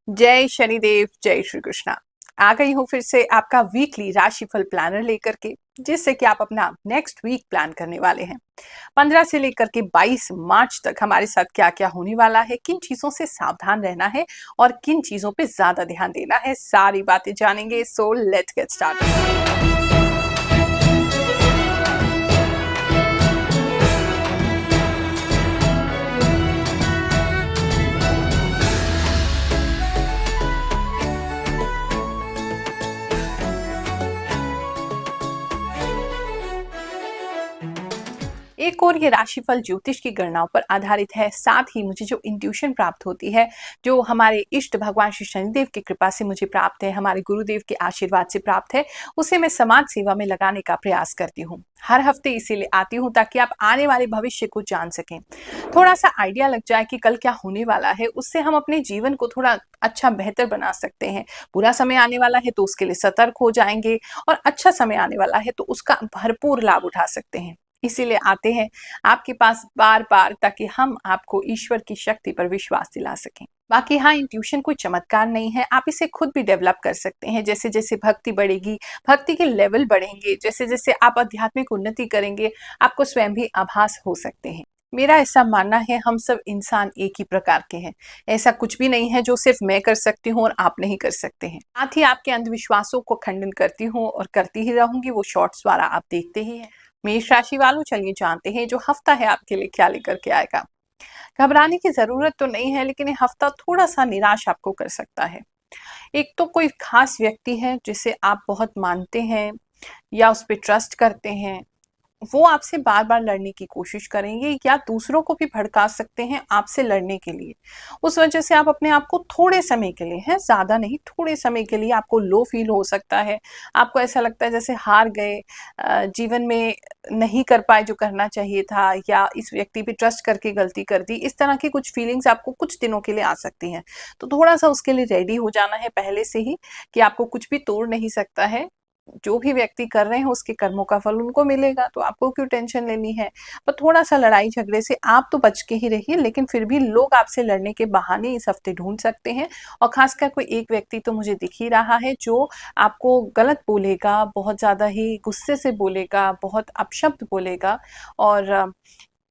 जय शनिदेव, जय श्री कृष्णा। आ गई हूँ फिर से आपका वीकली राशिफल प्लानर लेकर के, जिससे कि आप अपना नेक्स्ट वीक प्लान करने वाले हैं। 15 से लेकर के 22 मार्च तक हमारे साथ क्या क्या होने वाला है, किन चीजों से सावधान रहना है और किन चीजों पे ज्यादा ध्यान देना है, सारी बातें जानेंगे। So let's get started. एक और ये राशिफल ज्योतिष की गणनाओं पर आधारित है। साथ ही मुझे जो इंट्यूशन प्राप्त होती है, जो हमारे इष्ट भगवान श्री शनिदेव की कृपा से मुझे प्राप्त है, हमारे गुरुदेव के आशीर्वाद से प्राप्त है, उसे मैं समाज सेवा में लगाने का प्रयास करती हूँ। हर हफ्ते इसीलिए आती हूँ ताकि आप आने वाले भविष्य को जान सकें, थोड़ा सा आइडिया लग जाए कि कल क्या होने वाला है। उससे हम अपने जीवन को थोड़ा अच्छा बेहतर बना सकते हैं। बुरा समय आने वाला है तो उसके लिए सतर्क हो जाएंगे, और अच्छा समय आने वाला है तो उसका भरपूर लाभ उठा सकते हैं। इसीलिए आते हैं आपके पास बार बार, ताकि हम आपको ईश्वर की शक्ति पर विश्वास दिला सकें। बाकी हाँ, इंट्यूशन कोई चमत्कार नहीं है, आप इसे खुद भी डेवलप कर सकते हैं। जैसे जैसे भक्ति बढ़ेगी, भक्ति के लेवल बढ़ेंगे, जैसे जैसे आप आध्यात्मिक उन्नति करेंगे, आपको स्वयं भी आभास हो सकते हैं। मेरा ऐसा मानना है, हम सब इंसान एक ही प्रकार के हैं। ऐसा कुछ भी नहीं है जो सिर्फ मैं कर सकती हूँ और आप नहीं कर सकते हैं। साथ ही आपके अंधविश्वासों को खंडन करती हूँ और करती ही रहूंगी, वो शॉर्ट्स द्वारा आप देखते ही हैं। मेष राशि वालों, चलिए जानते हैं जो हफ्ता है आपके लिए क्या लेकर के आएगा। घबराने की जरूरत तो नहीं है, लेकिन ये हफ्ता थोड़ा सा निराश आपको कर सकता है। एक तो कोई खास व्यक्ति है जिसे आप बहुत मानते हैं या उस पर ट्रस्ट करते हैं, वो आपसे बार बार लड़ने की कोशिश करेंगे या दूसरों को भी भड़का सकते हैं आपसे लड़ने के लिए। उस वजह से आप अपने आप को थोड़े समय के लिए, है ज्यादा नहीं, थोड़े समय के लिए आपको लो फील हो सकता है। आपको ऐसा लगता है जैसे हार गए, जीवन में नहीं कर पाए जो करना चाहिए था, या इस व्यक्ति पे ट्रस्ट करके गलती कर दी। इस तरह की कुछ फीलिंग्स आपको कुछ दिनों के लिए आ सकती हैं। तो थोड़ा सा उसके लिए रेडी हो जाना है पहले से ही, कि आपको कुछ भी तोड़ नहीं सकता है। जो भी व्यक्ति कर रहे हैं उसके कर्मों का फल उनको मिलेगा, तो आपको क्यों टेंशन लेनी है। पर थोड़ा सा लड़ाई झगड़े से आप तो बच के ही रहिए, लेकिन फिर भी लोग आपसे लड़ने के बहाने इस हफ्ते ढूंढ सकते हैं। और खासकर कोई एक व्यक्ति तो मुझे दिख ही रहा है जो आपको गलत बोलेगा, बहुत ज्यादा ही गुस्से से बोलेगा, बहुत अपशब्द बोलेगा, और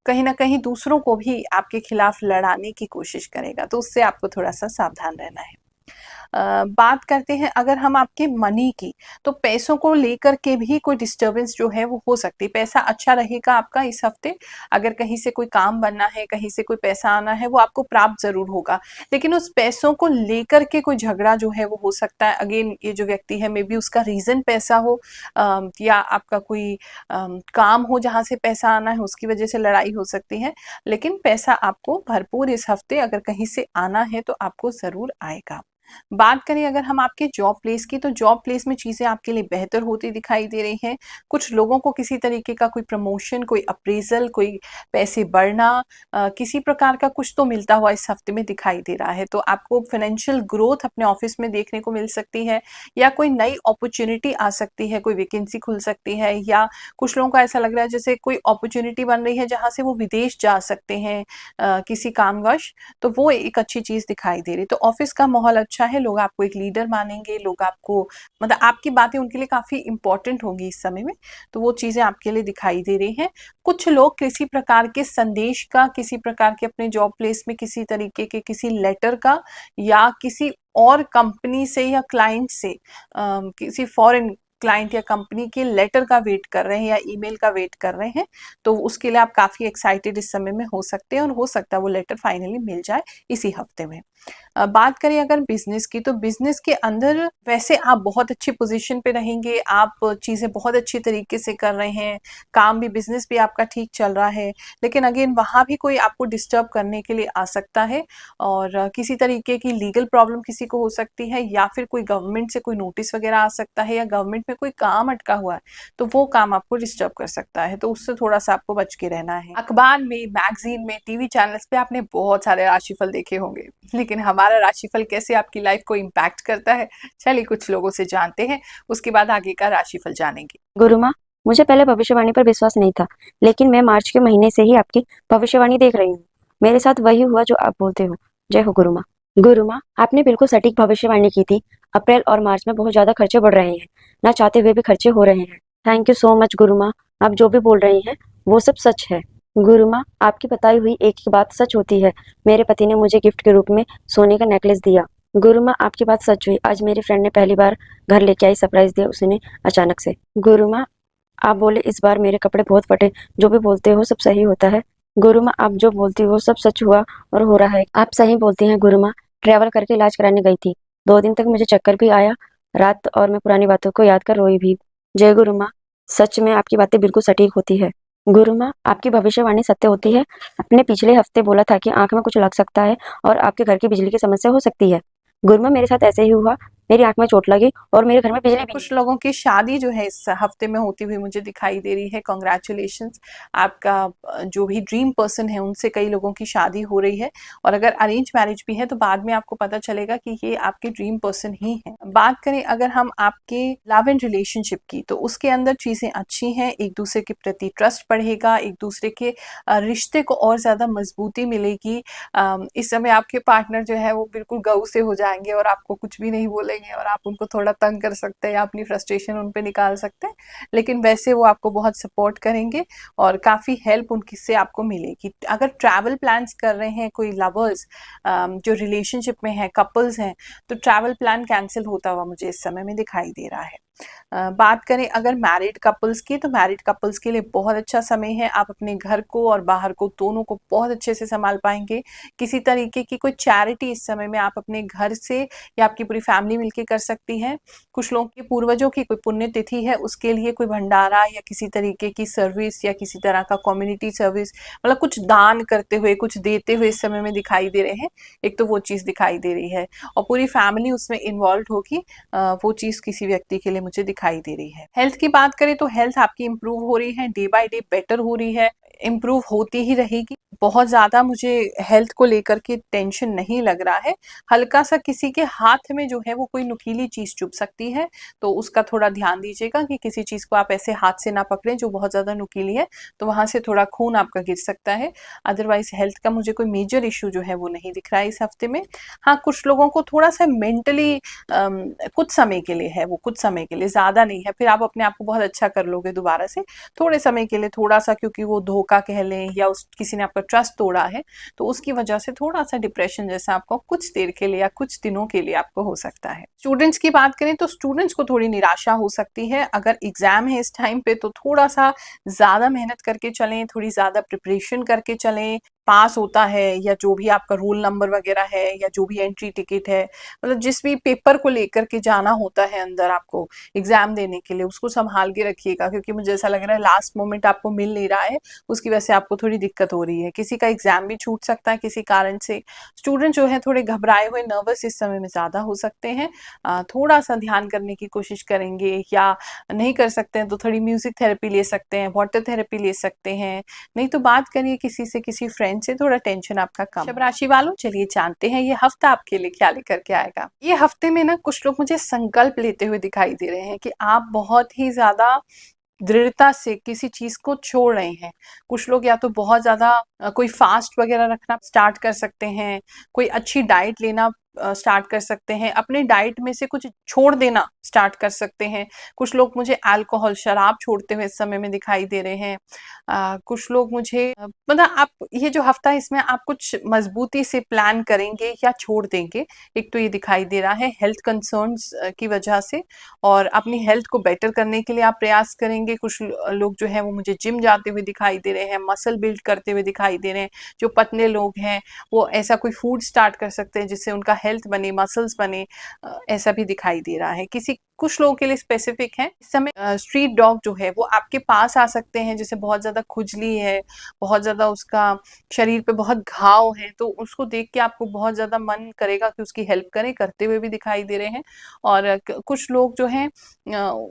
कहीं ना कहीं दूसरों को भी आपके खिलाफ लड़ाने की कोशिश करेगा। तो उससे आपको थोड़ा सा सावधान रहना है। बात करते हैं अगर हम आपके मनी की, तो पैसों को लेकर के भी कोई डिस्टरबेंस जो है वो हो सकती है। पैसा अच्छा रहेगा आपका इस हफ्ते। अगर कहीं से कोई काम बनना है, कहीं से कोई पैसा आना है, वो आपको प्राप्त जरूर होगा, लेकिन उस पैसों को लेकर के कोई झगड़ा जो है वो हो सकता है। अगेन, ये जो व्यक्ति है, मे बी उसका रीजन पैसा हो, या आपका कोई काम हो जहां से पैसा आना है, उसकी वजह से लड़ाई हो सकती है। लेकिन पैसा आपको भरपूर इस हफ्ते अगर कहीं से आना है तो आपको जरूर आएगा। बात करें अगर हम आपके जॉब प्लेस की, तो जॉब प्लेस में चीजें आपके लिए बेहतर होती दिखाई दे रही हैं। कुछ लोगों को किसी तरीके का कोई प्रमोशन, कोई अप्रेजल, कोई पैसे बढ़ना, किसी प्रकार का कुछ तो मिलता हुआ इस हफ्ते में दिखाई दे रहा है। तो आपको फाइनेंशियल ग्रोथ अपने ऑफिस में देखने को मिल सकती है, या कोई नई अपॉर्चुनिटी आ सकती है, कोई वैकेंसी खुल सकती है, या कुछ लोगों को ऐसा लग रहा है जैसे कोई अपॉर्चुनिटी बन रही है जहां से वो विदेश जा सकते हैं किसी कामवश। तो वो एक अच्छी चीज दिखाई दे रही। तो ऑफिस का माहौल अच्छा है, लोग आपको एक लीडर मानेंगे, लोग आपको, मतलब आपकी बातें उनके लिए काफी इंपॉर्टेंट होंगी इस समय में। तो वो चीजें आपके लिए दिखाई दे रही हैं। कुछ लोग किसी प्रकार के संदेश का, किसी प्रकार के अपने जॉब प्लेस में किसी तरीके के किसी लेटर का, या किसी और कंपनी से या क्लाइंट से, किसी फॉरेन क्लाइंट या कंपनी के लेटर का वेट कर रहे हैं या ईमेल का वेट कर रहे हैं, तो उसके लिए आप काफी एक्साइटेड इस समय में हो सकते हैं, और हो सकता है वो लेटर फाइनली मिल जाए इसी हफ्ते में। बात करें अगर बिजनेस की, तो बिजनेस के अंदर वैसे आप बहुत अच्छी पोजीशन पे रहेंगे, आप चीजें बहुत अच्छी तरीके से कर रहे हैं, काम भी, बिजनेस भी आपका ठीक चल रहा है। लेकिन अगेन वहां भी कोई आपको डिस्टर्ब करने के लिए आ सकता है, और किसी तरीके की लीगल प्रॉब्लम किसी को हो सकती है, या फिर कोई गवर्नमेंट से कोई नोटिस वगैरह आ सकता है, या गवर्नमेंट में कोई काम अटका हुआ है, तो वो काम आपको डिस्टर्ब कर सकता है। तो उससे थोड़ा सा आपको बच के रहना है। अखबार में, मैगजीन में, टीवी चैनल्स पे आपने बहुत सारे राशिफल देखे होंगे, लेकिन हमारा राशिफल कैसे आपकी लाइफ को इम्पैक्ट करता है, चलिए कुछ लोगों से जानते हैं, उसके बाद आगे का राशिफल जानेंगे। गुरु माँ, मुझे पहले भविष्यवाणी पर विश्वास नहीं था, लेकिन मैं मार्च के महीने से ही आपकी भविष्यवाणी देख रही हूँ। मेरे साथ वही हुआ जो आप बोलते हो। जय हो गुरु माँ। गुरु माँ, आपने बिल्कुल सटीक भविष्यवाणी की थी। अप्रैल और मार्च में बहुत ज्यादा खर्चे बढ़ रहे हैं, ना चाहते हुए भी खर्चे हो रहे हैं। थैंक यू सो मच गुरु माँ, आप जो भी बोल रही हैं वो सब सच है। गुरु माँ, आपकी बताई हुई एक ही बात सच होती है। मेरे पति ने मुझे गिफ्ट के रूप में सोने का नेकलेस दिया। गुरु माँ, आपकी बात सच हुई। आज मेरी फ्रेंड ने पहली बार घर लेके आई, सरप्राइज दिया उसने अचानक से। गुरु माँ, आप बोले इस बार मेरे कपड़े बहुत फटे। जो भी बोलते हो सब सही होता है। गुरु माँ, आप जो बोलती हो सब सच हुआ और हो रहा है। आप सही बोलती हैं गुरु माँ। ट्रैवल करके इलाज कराने गई थी। 2 दिन तक मुझे चक्कर भी आया रात, और मैं पुरानी बातों को याद कर रोई भी। जय गुरु माँ, सच में आपकी बातें बिल्कुल सटीक होती है। गुरु माँ, आपकी भविष्यवाणी सत्य होती है। आपने पिछले हफ्ते बोला था कि आंख में कुछ लग सकता है और आपके घर की बिजली की समस्या हो सकती है। गुरु माँ, मेरे साथ ऐसे ही हुआ। मेरी आंख में चोट लगी और मेरे घर में बिजली भी कुछ नहीं। लोगों की शादी जो है इस हफ्ते में होती हुई मुझे दिखाई दे रही है। कॉन्ग्रेचुलेशंस, आपका जो भी ड्रीम पर्सन है उनसे कई लोगों की शादी हो रही है। और अगर अरेंज मैरिज भी है तो बाद में आपको पता चलेगा कि ये आपके ड्रीम पर्सन ही है। बात करें अगर हम आपके लव एंड रिलेशनशिप की, तो उसके अंदर चीजें अच्छी हैं। एक दूसरे के प्रति ट्रस्ट बढ़ेगा, एक दूसरे के रिश्ते को और ज्यादा मजबूती मिलेगी। इस समय आपके पार्टनर जो है वो बिल्कुल गऊ से हो जाएंगे और आपको कुछ भी नहीं बोलेंगे, और आप उनको थोड़ा तंग कर सकते हैं या अपनी फ्रस्ट्रेशन उन पे निकाल सकते हैं, लेकिन वैसे वो आपको बहुत सपोर्ट करेंगे और काफ़ी हेल्प उनकी से आपको मिलेगी। अगर ट्रैवल प्लान्स कर रहे हैं कोई लवर्स, जो रिलेशनशिप में है, कपल्स हैं, तो ट्रैवल प्लान कैंसिल होता हुआ मुझे इस समय में दिखाई दे रहा है। बात करें अगर मैरिड कपल्स की, तो मैरिड कपल्स के लिए बहुत अच्छा समय है। आप अपने घर को और बाहर को दोनों को बहुत अच्छे से संभाल पाएंगे। किसी तरीके की कोई चैरिटी इस समय में आप अपने घर से या आपकी पूरी फैमिली मिलके कर सकती है। कुछ लोगों के पूर्वजों की कोई पुण्य तिथि है, उसके लिए कोई भंडारा या किसी तरीके की सर्विस या किसी तरह का कम्युनिटी सर्विस, मतलब कुछ दान करते हुए, कुछ देते हुए इस समय में दिखाई दे रहे हैं। एक तो वो चीज़ दिखाई दे रही है और पूरी फैमिली उसमें इन्वॉल्व होगी। वो चीज़ किसी व्यक्ति के लिए मुझे दिखाई दे रही है। हेल्थ की बात करें तो हेल्थ आपकी इम्प्रूव हो रही है, डे बाय डे बेटर हो रही है, इम्प्रूव होती ही रहेगी। बहुत ज़्यादा मुझे हेल्थ को लेकर के टेंशन नहीं लग रहा है। हल्का सा किसी के हाथ में जो है वो कोई नुकीली चीज़ चुभ सकती है, तो उसका थोड़ा ध्यान दीजिएगा कि किसी चीज़ को आप ऐसे हाथ से ना पकड़ें जो बहुत ज़्यादा नुकीली है, तो वहाँ से थोड़ा खून आपका गिर सकता है। अदरवाइज हेल्थ का मुझे कोई मेजर इश्यू जो है वो नहीं दिख रहा है इस हफ्ते में। हाँ, कुछ लोगों को थोड़ा सा मेंटली कुछ समय के लिए है, वो कुछ समय के लिए, ज़्यादा नहीं है, फिर आप अपने आप को बहुत अच्छा कर लोगे दोबारा से। थोड़े समय के लिए थोड़ा सा, क्योंकि वो धोखा कह लें या उस किसी ने आपका ट्रस्ट तोड़ा है, तो उसकी वजह से थोड़ा सा डिप्रेशन जैसा आपको कुछ देर के लिए या कुछ दिनों के लिए आपको हो सकता है। स्टूडेंट्स की बात करें तो स्टूडेंट्स को थोड़ी निराशा हो सकती है। अगर एग्जाम है इस टाइम पे तो थोड़ा सा ज़्यादा मेहनत करके चलें, थोड़ी ज़्यादा प्रिपरेशन करके चलें। पास होता है या जो भी आपका रोल नंबर वगैरह है या जो भी एंट्री टिकट है, मतलब जिस भी पेपर को लेकर के जाना होता है अंदर आपको एग्जाम देने के लिए, उसको संभाल के रखिएगा, क्योंकि मुझे ऐसा लग रहा है लास्ट मोमेंट आपको मिल नहीं रहा है, उसकी वजह से आपको थोड़ी दिक्कत हो रही है। किसी का एग्जाम भी छूट सकता है किसी कारण से। स्टूडेंट जो है थोड़े घबराए हुए, नर्वस इस समय में ज़्यादा हो सकते हैं। थोड़ा सा ध्यान करने की कोशिश करेंगे, या नहीं कर सकते हैं तो थोड़ी म्यूजिक थेरेपी ले सकते हैं, वाटर थेरेपी ले सकते हैं, नहीं तो बात करिए किसी से, किसी फ्रेंड से, थोड़ा टेंशन आपका कम। वृषभ राशि वालों, चलिए जानते हैं ये हफ्ता आपके लिए क्या लेकर के आएगा। ये हफ्ते में ना कुछ लोग मुझे संकल्प लेते हुए दिखाई दे रहे हैं कि आप बहुत ही ज्यादा दृढ़ता से किसी चीज को छोड़ रहे हैं। कुछ लोग या तो बहुत ज्यादा कोई फास्ट वगैरह रखना स्टार्ट कर सकते हैं, कोई अच्छी डाइट लेना स्टार्ट कर सकते हैं, अपने डाइट में से कुछ छोड़ देना स्टार्ट कर सकते हैं। कुछ लोग मुझे अल्कोहल, शराब छोड़ते हुए इस समय में दिखाई दे रहे हैं। कुछ लोग मुझे मतलब आप ये जो हफ्ता है इसमें आप कुछ मजबूती से प्लान करेंगे या छोड़ देंगे, एक तो ये दिखाई दे रहा है हेल्थ कंसर्न्स की वजह से, और अपनी हेल्थ को बेटर करने के लिए आप प्रयास करेंगे। कुछ लोग जो है वो मुझे जिम जाते हुए दिखाई दे रहे हैं, मसल बिल्ड करते हुए दिखाई दे रहे हैं। जो पतले लोग हैं वो ऐसा कोई फूड स्टार्ट कर सकते हैं जिससे उनका हेल्थ बने, मसल्स बने, ऐसा भी दिखाई दे रहा है। कुछ लोगों के लिए स्पेसिफिक है। इस समय स्ट्रीट डॉग जो है वो आपके पास आ सकते हैं, जैसे बहुत ज्यादा खुजली है, बहुत ज्यादा उसका शरीर पे बहुत घाव है, तो उसको देख के आपको बहुत ज्यादा मन करेगा कि उसकी हेल्प करें, करते हुए भी दिखाई दे रहे हैं। और कुछ लोग जो हैं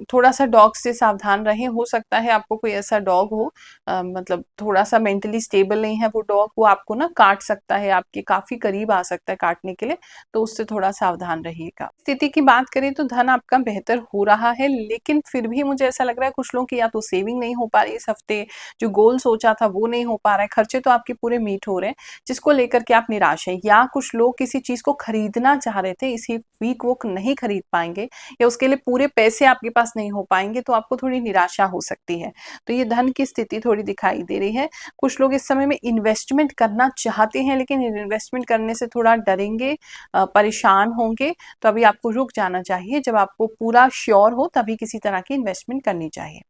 थोड़ा सा डॉग से सावधान रहें। हो सकता है आपको कोई ऐसा डॉग हो, मतलब थोड़ा सा मेंटली स्टेबल नहीं है वो डॉग, वो आपको ना काट सकता है, आपके काफी करीब आ सकता है काटने के लिए, तो उससे थोड़ा सावधान रहिएगा। स्थिति की बात करें तो धन आपका बेहतर हो रहा है, लेकिन फिर भी मुझे ऐसा लग रहा है कुछ लोगों की या तो सेविंग नहीं हो पा रही इस हफ्ते, जो गोल सोचा था वो नहीं हो पा रहा है, खर्चे तो आपके पूरे मीट हो रहे हैं, जिसको लेकर के आप निराश हैं। या कुछ लोग किसी चीज़ को खरीदना चाह रहे थे, इसी वीक वो नहीं खरीद पाएँगे या उसके लिए पूरे पैसे आपके पास नहीं हो पाएँगे, तो आपको थोड़ी निराशा हो सकती है। तो ये धन की स्थिति थोड़ी दिखाई दे रही है। कुछ लोग इस समय में इन्वेस्टमेंट करना चाहते हैं, लेकिन इन्वेस्टमेंट करने से थोड़ा डरेंगे, परेशान होंगे, तो अभी आपको रुक जाना चाहिए। जब आपको पूरा श्योर हो तभी किसी तरह की इन्वेस्टमेंट करनी चाहिए।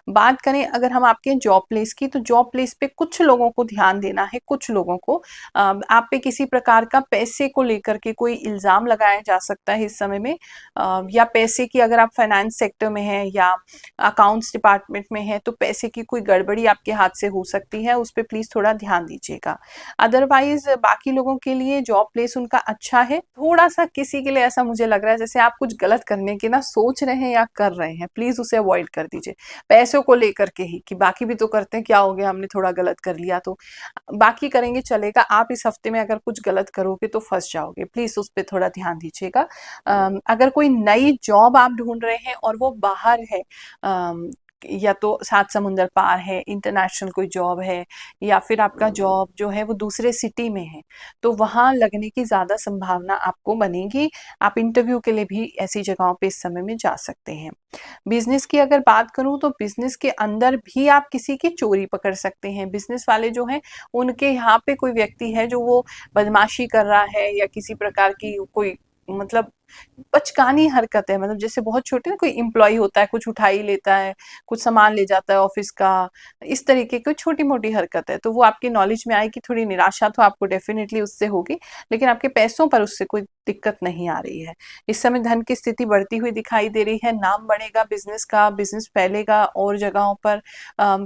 बात करें अगर हम आपके जॉब प्लेस की, तो जॉब प्लेस पे कुछ लोगों को ध्यान देना है, कुछ लोगों को आप पे किसी प्रकार का पैसे को लेकर के कोई इल्ज़ाम लगाया जा सकता है इस समय में, या पैसे की, अगर आप फाइनेंस सेक्टर में हैं या अकाउंट्स डिपार्टमेंट में हैं, तो पैसे की कोई गड़बड़ी आपके हाथ से हो सकती है, उस पे प्लीज़ थोड़ा ध्यान दीजिएगा। अदरवाइज़ बाकी लोगों के लिए जॉब प्लेस उनका अच्छा है। थोड़ा-सा किसी के लिए ऐसा मुझे लग रहा है जैसे आप कुछ गलत करने की ना सोच रहे हैं या कर रहे हैं, प्लीज़ उसे अवॉइड कर दीजिए। पैसों को लेकर के ही कि बाकी भी तो करते हैं, क्या हो गया हमने थोड़ा गलत कर लिया तो, बाकी करेंगे चलेगा, आप इस हफ्ते में अगर कुछ गलत करोगे तो फंस जाओगे, प्लीज उस पर थोड़ा ध्यान दीजिएगा। अगर कोई नई जॉब आप ढूंढ रहे हैं और वो बाहर है, या तो सात समुंदर पार है, इंटरनेशनल कोई जॉब है, या फिर आपका जॉब जो है वो दूसरे सिटी में है, तो वहाँ लगने की ज़्यादा संभावना आपको बनेगी। आप इंटरव्यू के लिए भी ऐसी जगहों पे इस समय में जा सकते हैं। बिजनेस की अगर बात करूं तो बिजनेस के अंदर भी आप किसी की चोरी पकड़ सकते हैं। बिजनेस वाले जो हैं उनके यहाँ पे कोई व्यक्ति है जो वो बदमाशी कर रहा है, या किसी प्रकार की कोई मतलब बचकानी हरकत है, मतलब जैसे बहुत छोटे ना कोई एम्प्लॉय होता है, कुछ उठा ही लेता है, कुछ सामान ले जाता है ऑफिस का, इस तरीके की छोटी मोटी हरकत है, तो वो आपकी नॉलेज में आएगी। थोड़ी निराशा तो आपको डेफिनेटली उससे होगी, लेकिन आपके पैसों पर उससे कोई दिक्कत नहीं आ रही है। इस समय धन की स्थिति बढ़ती हुई दिखाई दे रही है, नाम बढ़ेगा बिजनेस का, बिजनेस फैलेगा और जगहों पर।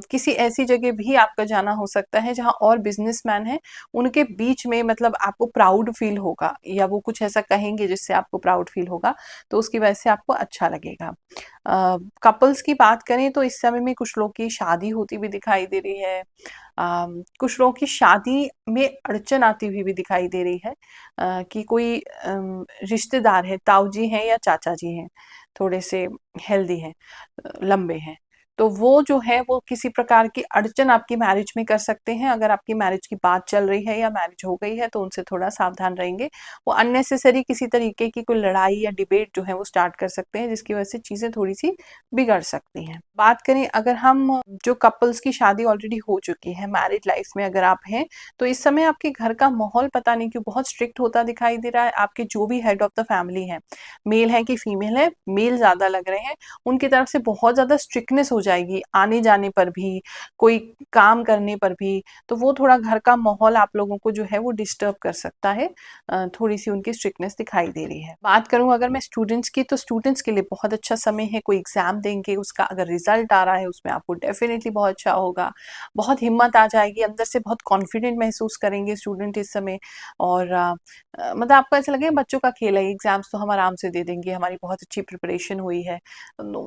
किसी ऐसी जगह भी आपका जाना हो सकता है जहाँ और बिजनेसमैन है, उनके बीच में मतलब आपको प्राउड फील होगा, या वो कुछ ऐसा कहेंगे जिससे आपको प्राउड फील होगा, तो उसकी वजह से आपको अच्छा लगेगा। कपल्स की बात करें तो इस समय में कुछ लोग की शादी होती भी दिखाई दे रही है, कुछ लोगों की शादी में अड़चन आती हुई भी दिखाई दे रही है, कि कोई रिश्तेदार है, ताऊ जी हैं या चाचा जी हैं, थोड़े से हेल्दी हैं, लंबे हैं, तो वो जो है वो किसी प्रकार की अड़चन आपकी मैरिज में कर सकते हैं। अगर आपकी मैरिज की बात चल रही है या मैरिज हो गई है तो उनसे थोड़ा सावधान रहेंगे। वो अननेसेसरी किसी तरीके की कोई लड़ाई या डिबेट जो है वो स्टार्ट कर सकते हैं, जिसकी वजह से चीजें थोड़ी सी बिगड़ सकती हैं। बात करें अगर हम जो कपल्स की शादी ऑलरेडी हो चुकी है, मैरिड लाइफ में अगर आप हैं, तो इस समय आपके घर का माहौल पता नहीं क्यों बहुत स्ट्रिक्ट होता दिखाई दे रहा है। आपके जो भी हेड ऑफ द फैमिली है, मेल है कि फीमेल है, मेल ज्यादा लग रहे हैं, उनकी तरफ से बहुत ज्यादा स्ट्रिक्टनेस हो जाएगी आने जाने पर भी, कोई काम करने पर भी, तो वो थोड़ा घर का माहौल आप लोगों को जो है वो डिस्टर्ब कर सकता है। थोड़ी सी उनकी स्ट्रिक्टनेस दिखाई दे रही है। बात करूं अगर मैं स्टूडेंट्स की, तो स्टूडेंट्स के लिए बहुत अच्छा समय है। कोई एग्जाम देंगे, उसका अगर रिजल्ट आ रहा है उसमें आपको डेफिनेटली बहुत अच्छा होगा, बहुत हिम्मत आ जाएगी, अंदर से बहुत कॉन्फिडेंट महसूस करेंगे स्टूडेंट इस समय। और मतलब आपको ऐसा लगेगा बच्चों का खेल है, एग्जाम्स तो हम आराम से दे देंगे, हमारी बहुत अच्छी प्रिपरेशन हुई है।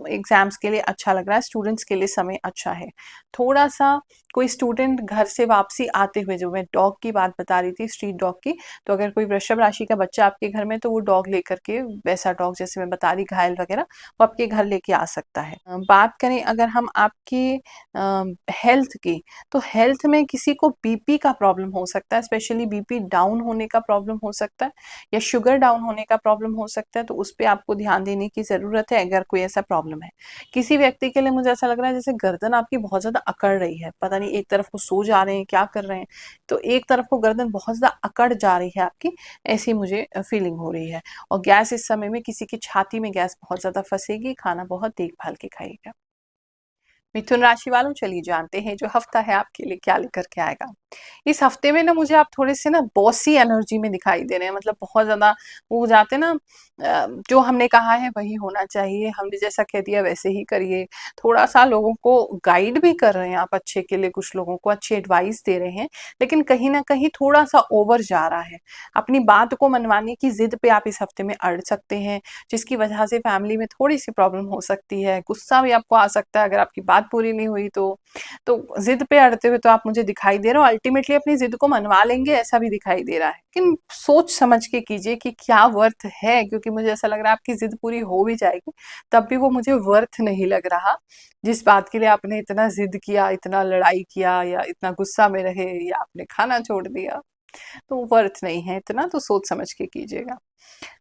एग्जाम्स के लिए अच्छा लग रहा है, स्टूडेंट्स के लिए समय अच्छा है। थोड़ा सा कोई स्टूडेंट घर से वापसी आते हुए, जो मैं डॉग की बात बता रही थी, स्ट्रीट डॉग की, तो अगर कोई वृषभ राशि का बच्चा आपके घर में, तो वो डॉग लेकर के, वैसा डॉग जैसे मैं बता रही घायल वगैरह, वो आपके घर लेके आ सकता है। बात करें अगर हम आपकी हेल्थ की, तो हेल्थ में किसी को बीपी का प्रॉब्लम हो सकता है, स्पेशली बीपी डाउन होने का प्रॉब्लम हो सकता है, या शुगर डाउन होने का प्रॉब्लम हो सकता है, तो उस पर आपको ध्यान देने की जरूरत है अगर कोई ऐसा प्रॉब्लम है। किसी व्यक्ति के लिए मुझे ऐसा लग रहा है जैसे गर्दन आपकी बहुत ज्यादा अकड़ रही है, पता नहीं एक तरफ को सो जा रहे हैं, क्या कर रहे हैं, तो एक तरफ को गर्दन बहुत ज्यादा अकड़ जा रही है आपकी, ऐसी मुझे फीलिंग हो रही है। और गैस इस समय में किसी की छाती में गैस बहुत ज्यादा फंसेगी, खाना बहुत देखभाल के खाइएगा। मिथुन राशि वालों, चलिए जानते हैं जो हफ्ता है आपके लिए क्या लेकर के आएगा। इस हफ्ते में ना मुझे आप थोड़े से ना बॉसी एनर्जी में दिखाई दे रहे हैं, मतलब बहुत ज्यादा वो हो जाते हैं ना, जो हमने कहा है वही होना चाहिए, हमने जैसा कह दिया वैसे ही करिए। थोड़ा सा लोगों को गाइड भी कर रहे हैं आप अच्छे के लिए, कुछ लोगों को अच्छी एडवाइस दे रहे हैं, लेकिन कहीं ना कहीं थोड़ा सा ओवर जा रहा है। अपनी बात को मनवाने की जिद पे आप इस हफ्ते में अड़ सकते हैं, जिसकी वजह से फैमिली में थोड़ी सी प्रॉब्लम हो सकती है, गुस्सा भी आपको आ सकता है अगर आपकी बात बात पूरी नहीं हुई तो ज़िद पे अड़ते हुए तो आप मुझे दिखाई दे रहे हो, अल्टीमेटली अपनी ज़िद को मनवा लेंगे ऐसा भी दिखाई दे रहा है। लेकिन सोच समझ के कीजिए कि क्या वर्थ है, क्योंकि मुझे ऐसा लग रहा है आपकी ज़िद पूरी हो भी जाएगी, तब भी वो मुझे वर्थ नहीं लग रहा, जिस बात के लिए आपने इतना ज़िद किया, इतना लड़ाई किया या इतना गुस्सा में रहे या आपने खाना छोड़ दिया, तो वर्थ नहीं है इतना, तो सोच समझ के कीजिएगा।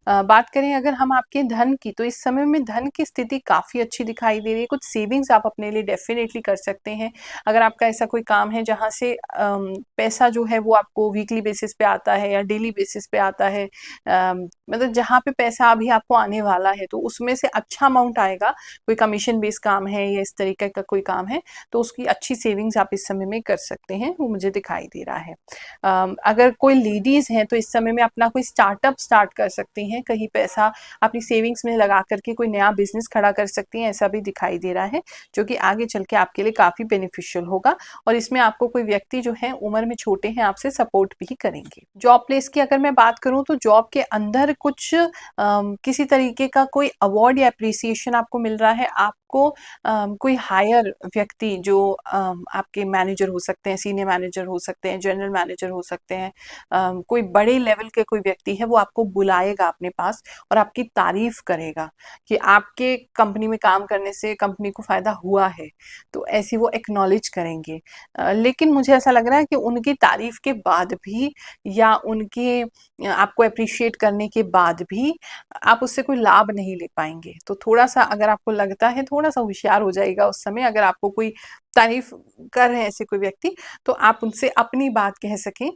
बात करें अगर हम आपके धन की, तो इस समय में धन की स्थिति काफ़ी अच्छी दिखाई दे रही है। कुछ सेविंग्स आप अपने लिए डेफ़िनेटली कर सकते हैं। अगर आपका ऐसा कोई काम है जहाँ से पैसा जो है वो आपको वीकली बेसिस पे आता है या डेली बेसिस पे आता है, मतलब जहाँ पे पैसा अभी आपको आने वाला है, तो उसमें से अच्छा अमाउंट आएगा। कोई कमीशन बेस्ड काम है या इस तरीके का कोई काम है, तो उसकी अच्छी सेविंग्स आप इस समय में कर सकते हैं, वो मुझे दिखाई दे रहा है। अगर कोई लेडीज़ हैं, तो इस समय में अपना कोई स्टार्टअप स्टार्ट कर सकती हैं, कहीं पैसा अपनी सेविंग्स में लगा करके कोई नया बिजनेस खड़ा कर सकती हैं, ऐसा भी दिखाई दे रहा है, जो कि आगे चल के आपके लिए काफ़ी बेनिफिशियल होगा। और इसमें आपको कोई व्यक्ति जो है उम्र में छोटे हैं, आपसे सपोर्ट भी करेंगे। जॉब प्लेस की अगर मैं बात करूँ, तो जॉब के अंदर कुछ किसी तरीके का कोई अवार्ड या अप्रिसिएशन आपको मिल रहा है। आपको कोई हायर व्यक्ति जो आपके मैनेजर हो सकते हैं, सीनियर मैनेजर हो सकते हैं, जनरल मैनेजर हो सकते हैं, कोई बड़े लेवल के कोई व्यक्ति है, वो आपको बुलाएगा अपने पास और आपकी तारीफ करेगा कि आपके कंपनी में काम करने से कंपनी को फ़ायदा हुआ है, तो ऐसी वो एक्नॉलेज करेंगे। लेकिन मुझे ऐसा लग रहा है कि उनकी तारीफ के बाद भी या उनके आपको अप्रिशिएट करने के बाद भी आप उससे कोई लाभ नहीं ले पाएँगे। तो थोड़ा-सा अगर आपको लगता है, थोड़ा-सा होशियार हो जाइएगा उस समय, अगर आपको कोई तारीफ़ कर रहे हैं ऐसे कोई व्यक्ति, तो आप उनसे अपनी बात कह सकें।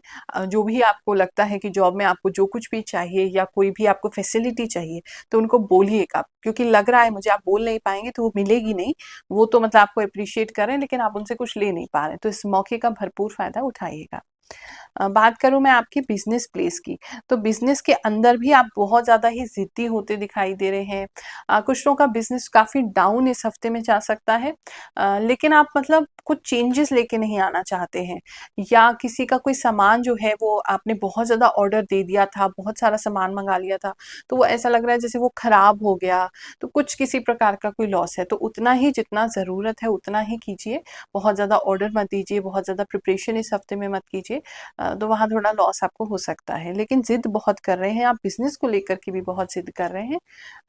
जो भी आपको लगता है कि जॉब में आपको जो कुछ भी चाहिए या कोई भी आपको फैसिलिटी चाहिए, तो उनको बोलिएगा, क्योंकि लग रहा है मुझे आप बोल नहीं पाएँगे तो वो मिलेगी नहीं। वो तो मतलब आपको एप्रिशिएट कर रहे हैं, लेकिन आप उनसे कुछ ले नहीं पा रहे हैं, तो इस मौके का भरपूर फ़ायदा उठाइएगा। बात करूँ मैं आपकी बिज़नेस प्लेस की, तो बिज़नेस के अंदर भी आप बहुत ज़्यादा ही ज़िद्दी होते दिखाई दे रहे हैं। कुछ लोगों का बिज़नेस काफ़ी डाउन इस हफ्ते में जा सकता है, लेकिन आप मतलब कुछ चेंजेस लेके नहीं आना चाहते हैं, या किसी का कोई सामान जो है वो आपने बहुत ज़्यादा ऑर्डर दे दिया था, बहुत सारा सामान मँगा लिया था, तो वो ऐसा लग रहा है जैसे वो खराब हो गया, तो कुछ किसी प्रकार का कोई लॉस है। तो उतना ही जितना ज़रूरत है उतना ही कीजिए, बहुत ज़्यादा ऑर्डर मत दीजिए, बहुत ज़्यादा प्रिपरेशन इस हफ्ते में मत कीजिए, तो वहाँ थोड़ा लॉस आपको हो सकता है। लेकिन ज़िद बहुत कर रहे हैं आप, बिज़नेस को लेकर के भी बहुत ज़िद कर रहे हैं,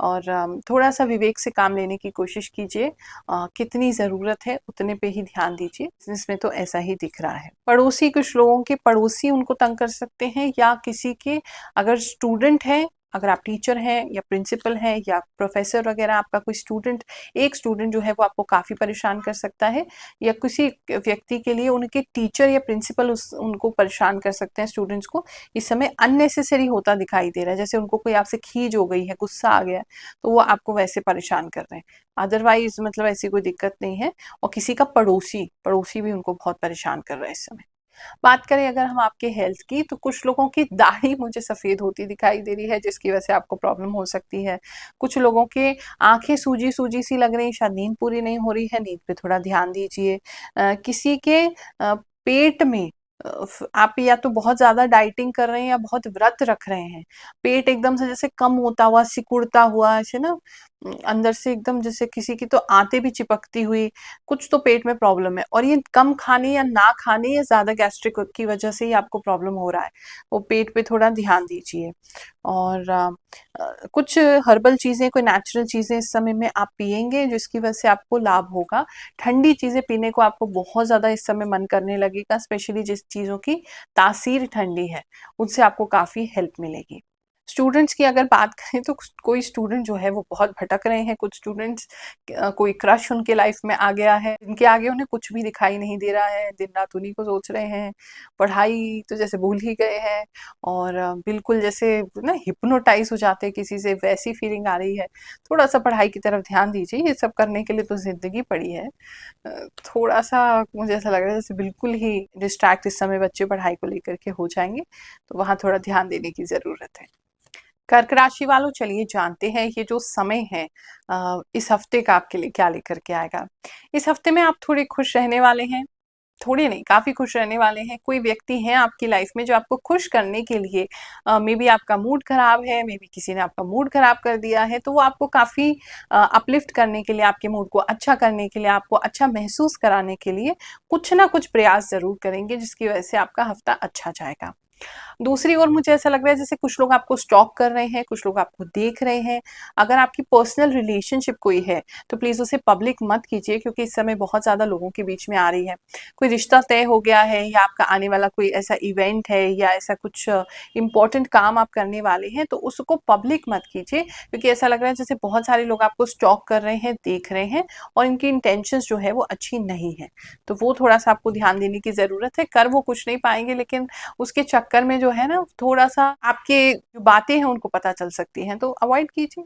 और थोड़ा-सा विवेक से काम लेने की कोशिश कीजिए। कितनी ज़रूरत है उतने पे ही ध्यान दीजिए, बिज़नेस में तो ऐसा ही दिख रहा है। पड़ोसी, कुछ लोगों के पड़ोसी उनको तंग कर सकते हैं, या किसी के अगर स्टूडेंट हैं, अगर आप टीचर हैं या प्रिंसिपल हैं या प्रोफ़ेसर वग़ैरह, आपका कोई स्टूडेंट, एक स्टूडेंट जो है वो आपको काफ़ी परेशान कर सकता है, या किसी व्यक्ति के लिए उनके टीचर या प्रिंसिपल उनको परेशान कर सकते हैं स्टूडेंट्स को। इस समय अननेसेसरी होता दिखाई दे रहा है, जैसे उनको कोई आपसे खीज हो गई है, गुस्सा आ गया है, तो वो आपको वैसे परेशान कर रहे हैं। अदरवाइज मतलब ऐसी कोई दिक्कत नहीं है। और किसी का पड़ोसी भी उनको बहुत परेशान कर रहा है इस समय। बात करें अगर हम आपके हेल्थ की, तो कुछ लोगों की दाढ़ी मुझे सफ़ेद होती दिखाई दे रही है, जिसकी वजह से आपको प्रॉब्लम हो सकती है। कुछ लोगों के आँखें सूजी-सूजी सी लग रही, शायद नींद पूरी नहीं हो रही है, नींद पे थोड़ा ध्यान दीजिए। किसी के पेट में आप या तो बहुत ज़्यादा डाइटिंग कर रहे हैं या बहुत व्रत रख रहे हैं। पेट एकदम से जैसे कम होता हुआ, सिकुड़ता हुआ, ऐसे ना अंदर से एकदम जैसे किसी की तो आंतें भी चिपकती हुई, कुछ तो पेट में प्रॉब्लम है, और ये कम खाने या ना खाने या ज़्यादा गैस्ट्रिक की वजह से ही आपको प्रॉब्लम हो रहा है। वो पेट पे थोड़ा ध्यान दीजिए। और कुछ हर्बल चीज़ें, कोई नेचुरल चीज़ें इस समय में आप पिएँगे, जिसकी वजह से आपको लाभ होगा। ठंडी चीज़ें पीने को आपको बहुत ज़्यादा इस समय मन करने लगेगा, स्पेशली जिस चीज़ों की तासीर ठंडी है, उनसे आपको काफ़ी हेल्प मिलेगी। स्टूडेंट्स की अगर बात करें, तो कोई स्टूडेंट जो है वो बहुत भटक रहे हैं। कुछ स्टूडेंट्स, कोई क्रश उनके लाइफ में आ गया है, इनके आगे उन्हें कुछ भी दिखाई नहीं दे रहा है, दिन रात उन्हीं को सोच रहे हैं। पढ़ाई तो जैसे भूल ही गए हैं, और बिल्कुल जैसे ना हिप्नोटाइज हो जाते हैं किसी से, वैसी फीलिंग आ रही है। थोड़ा-सा पढ़ाई की तरफ ध्यान दीजिए, ये सब करने के लिए तो ज़िंदगी पड़ी है। थोड़ा-सा मुझे ऐसा लग रहा है जैसे बिल्कुल ही डिस्ट्रैक्ट इस समय बच्चे पढ़ाई को लेकर के हो जाएँगे, तो वहाँ थोड़ा ध्यान देने की ज़रूरत है। कर्क राशि वालों, चलिए जानते हैं ये जो समय है इस हफ्ते का आपके लिए क्या लेकर के आएगा। इस हफ्ते में आप थोड़े खुश रहने वाले हैं। थोड़े नहीं, काफ़ी खुश रहने वाले हैं। कोई व्यक्ति हैं आपकी लाइफ में जो आपको खुश करने के लिए मे बी आपका मूड ख़राब है, मे बी किसी ने आपका मूड ख़राब कर दिया है, तो वो आपको काफ़ी अपलिफ्ट करने के लिए, आपके मूड को अच्छा करने के लिए, आपको अच्छा महसूस कराने के लिए कुछ ना कुछ प्रयास ज़रूर करेंगे, जिसकी वजह से आपका हफ़्ता अच्छा जाएगा। दूसरी ओर मुझे ऐसा लग रहा है जैसे कुछ लोग आपको स्टॉक कर रहे हैं, कुछ लोग आपको देख रहे हैं। अगर आपकी पर्सनल रिलेशनशिप कोई है, तो प्लीज़ उसे पब्लिक मत कीजिए, क्योंकि इस समय बहुत ज़्यादा लोगों के बीच में आ रही है। कोई रिश्ता तय हो गया है, या आपका आने वाला कोई ऐसा इवेंट है, या ऐसा कुछ इम्पोर्टेंट काम आप करने वाले हैं, तो उसको पब्लिक मत कीजिए, क्योंकि ऐसा लग रहा है जैसे बहुत सारे लोग आपको स्टॉक कर रहे हैं, देख रहे हैं, और इनकी इंटेंशंस जो है वो अच्छी नहीं है। तो वो थोड़ा-सा आपको ध्यान देने की ज़रूरत है। कर वो कुछ नहीं पाएँगे, लेकिन उसके चक्कर में जो है ना, थोड़ा-सा आपके जो बातें हैं उनको पता चल सकती हैं, तो अवॉइड कीजिए।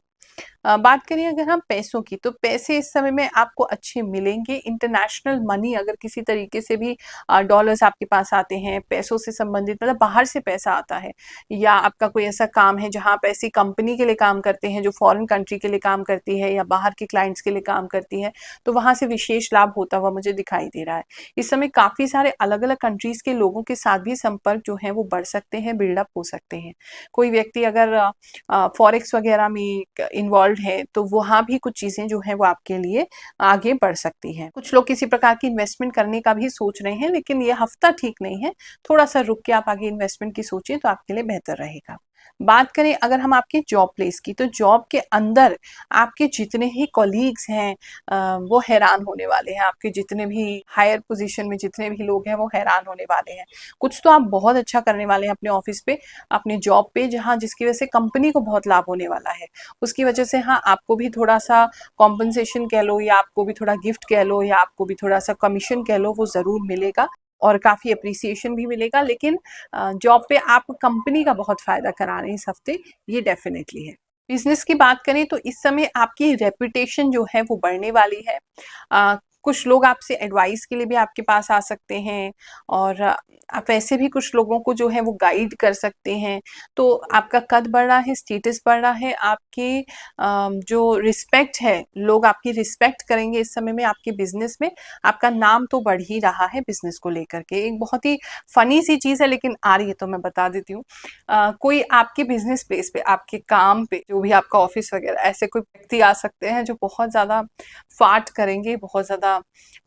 बात करें अगर हम पैसों की, तो पैसे इस समय में आपको अच्छे मिलेंगे। इंटरनेशनल मनी अगर किसी तरीके से भी डॉलर्स आपके पास आते हैं, पैसों से संबंधित, मतलब बाहर से पैसा आता है, या आपका कोई ऐसा काम है जहाँ आप ऐसी कंपनी के लिए काम करते हैं जो फॉरेन कंट्री के लिए काम करती है या बाहर के क्लाइंट्स के लिए काम करती है, तो वहाँ से विशेष लाभ होता हुआ मुझे दिखाई दे रहा है। इस समय काफ़ी सारे अलग-अलग कंट्रीज़ के लोगों के साथ भी संपर्क जो है वो बढ़ सकते हैं, बिल्डअप हो सकते हैं। कोई व्यक्ति अगर फॉरेक्स वगैरह में इन्वॉल्व है, तो वहाँ भी कुछ चीज़ें जो हैं वो आपके लिए आगे बढ़ सकती हैं। कुछ लोग किसी प्रकार की इन्वेस्टमेंट करने का भी सोच रहे हैं, लेकिन ये हफ्ता ठीक नहीं है। थोड़ा-सा रुक के आप आगे इन्वेस्टमेंट की सोचें तो आपके लिए बेहतर रहेगा। बात करें अगर हम आपके जॉब प्लेस की, तो जॉब के अंदर आपके जितने ही कॉलीग्स हैं वो हैरान होने वाले हैं। आपके जितने भी हायर पोजीशन में जितने भी लोग हैं वो हैरान होने वाले हैं। कुछ तो आप बहुत अच्छा करने वाले हैं अपने ऑफिस पे, अपने जॉब पे, जहाँ जिसकी वजह से कंपनी को बहुत लाभ होने वाला है। उसकी वजह से हाँ, आपको भी थोड़ा-सा कॉम्पेंसेशन कह लो, या आपको भी थोड़ा गिफ्ट कह लो, या आपको भी थोड़ा-सा कमीशन कह लो, वो ज़रूर मिलेगा और काफ़ी एप्रिसिएशन भी मिलेगा। लेकिन जॉब पे आप कंपनी का बहुत फ़ायदा करा रहे हैं इस हफ्ते, ये डेफ़िनेटली है। बिज़नेस की बात करें तो इस समय आपकी रेपुटेशन जो है वो बढ़ने वाली है। कुछ लोग आपसे एडवाइस के लिए भी आपके पास आ सकते हैं, और आप वैसे भी कुछ लोगों को जो है वो गाइड कर सकते हैं। तो आपका कद बढ़ रहा है, स्टेटस बढ़ रहा है, आपकी जो रिस्पेक्ट है, लोग आपकी रिस्पेक्ट करेंगे इस समय में आपके बिज़नेस में। आपका नाम तो बढ़ ही रहा है बिज़नेस को लेकर के। एक बहुत ही फ़नी सी चीज़ है, लेकिन आ रही है तो मैं बता देती हूँ। कोई आपके बिज़नेस प्लेस पे, आपके काम पे, जो भी आपका ऑफ़िस वग़ैरह, ऐसे कोई व्यक्ति आ सकते हैं जो बहुत ज़्यादा फ़ार्ट करेंगे, बहुत ज़्यादा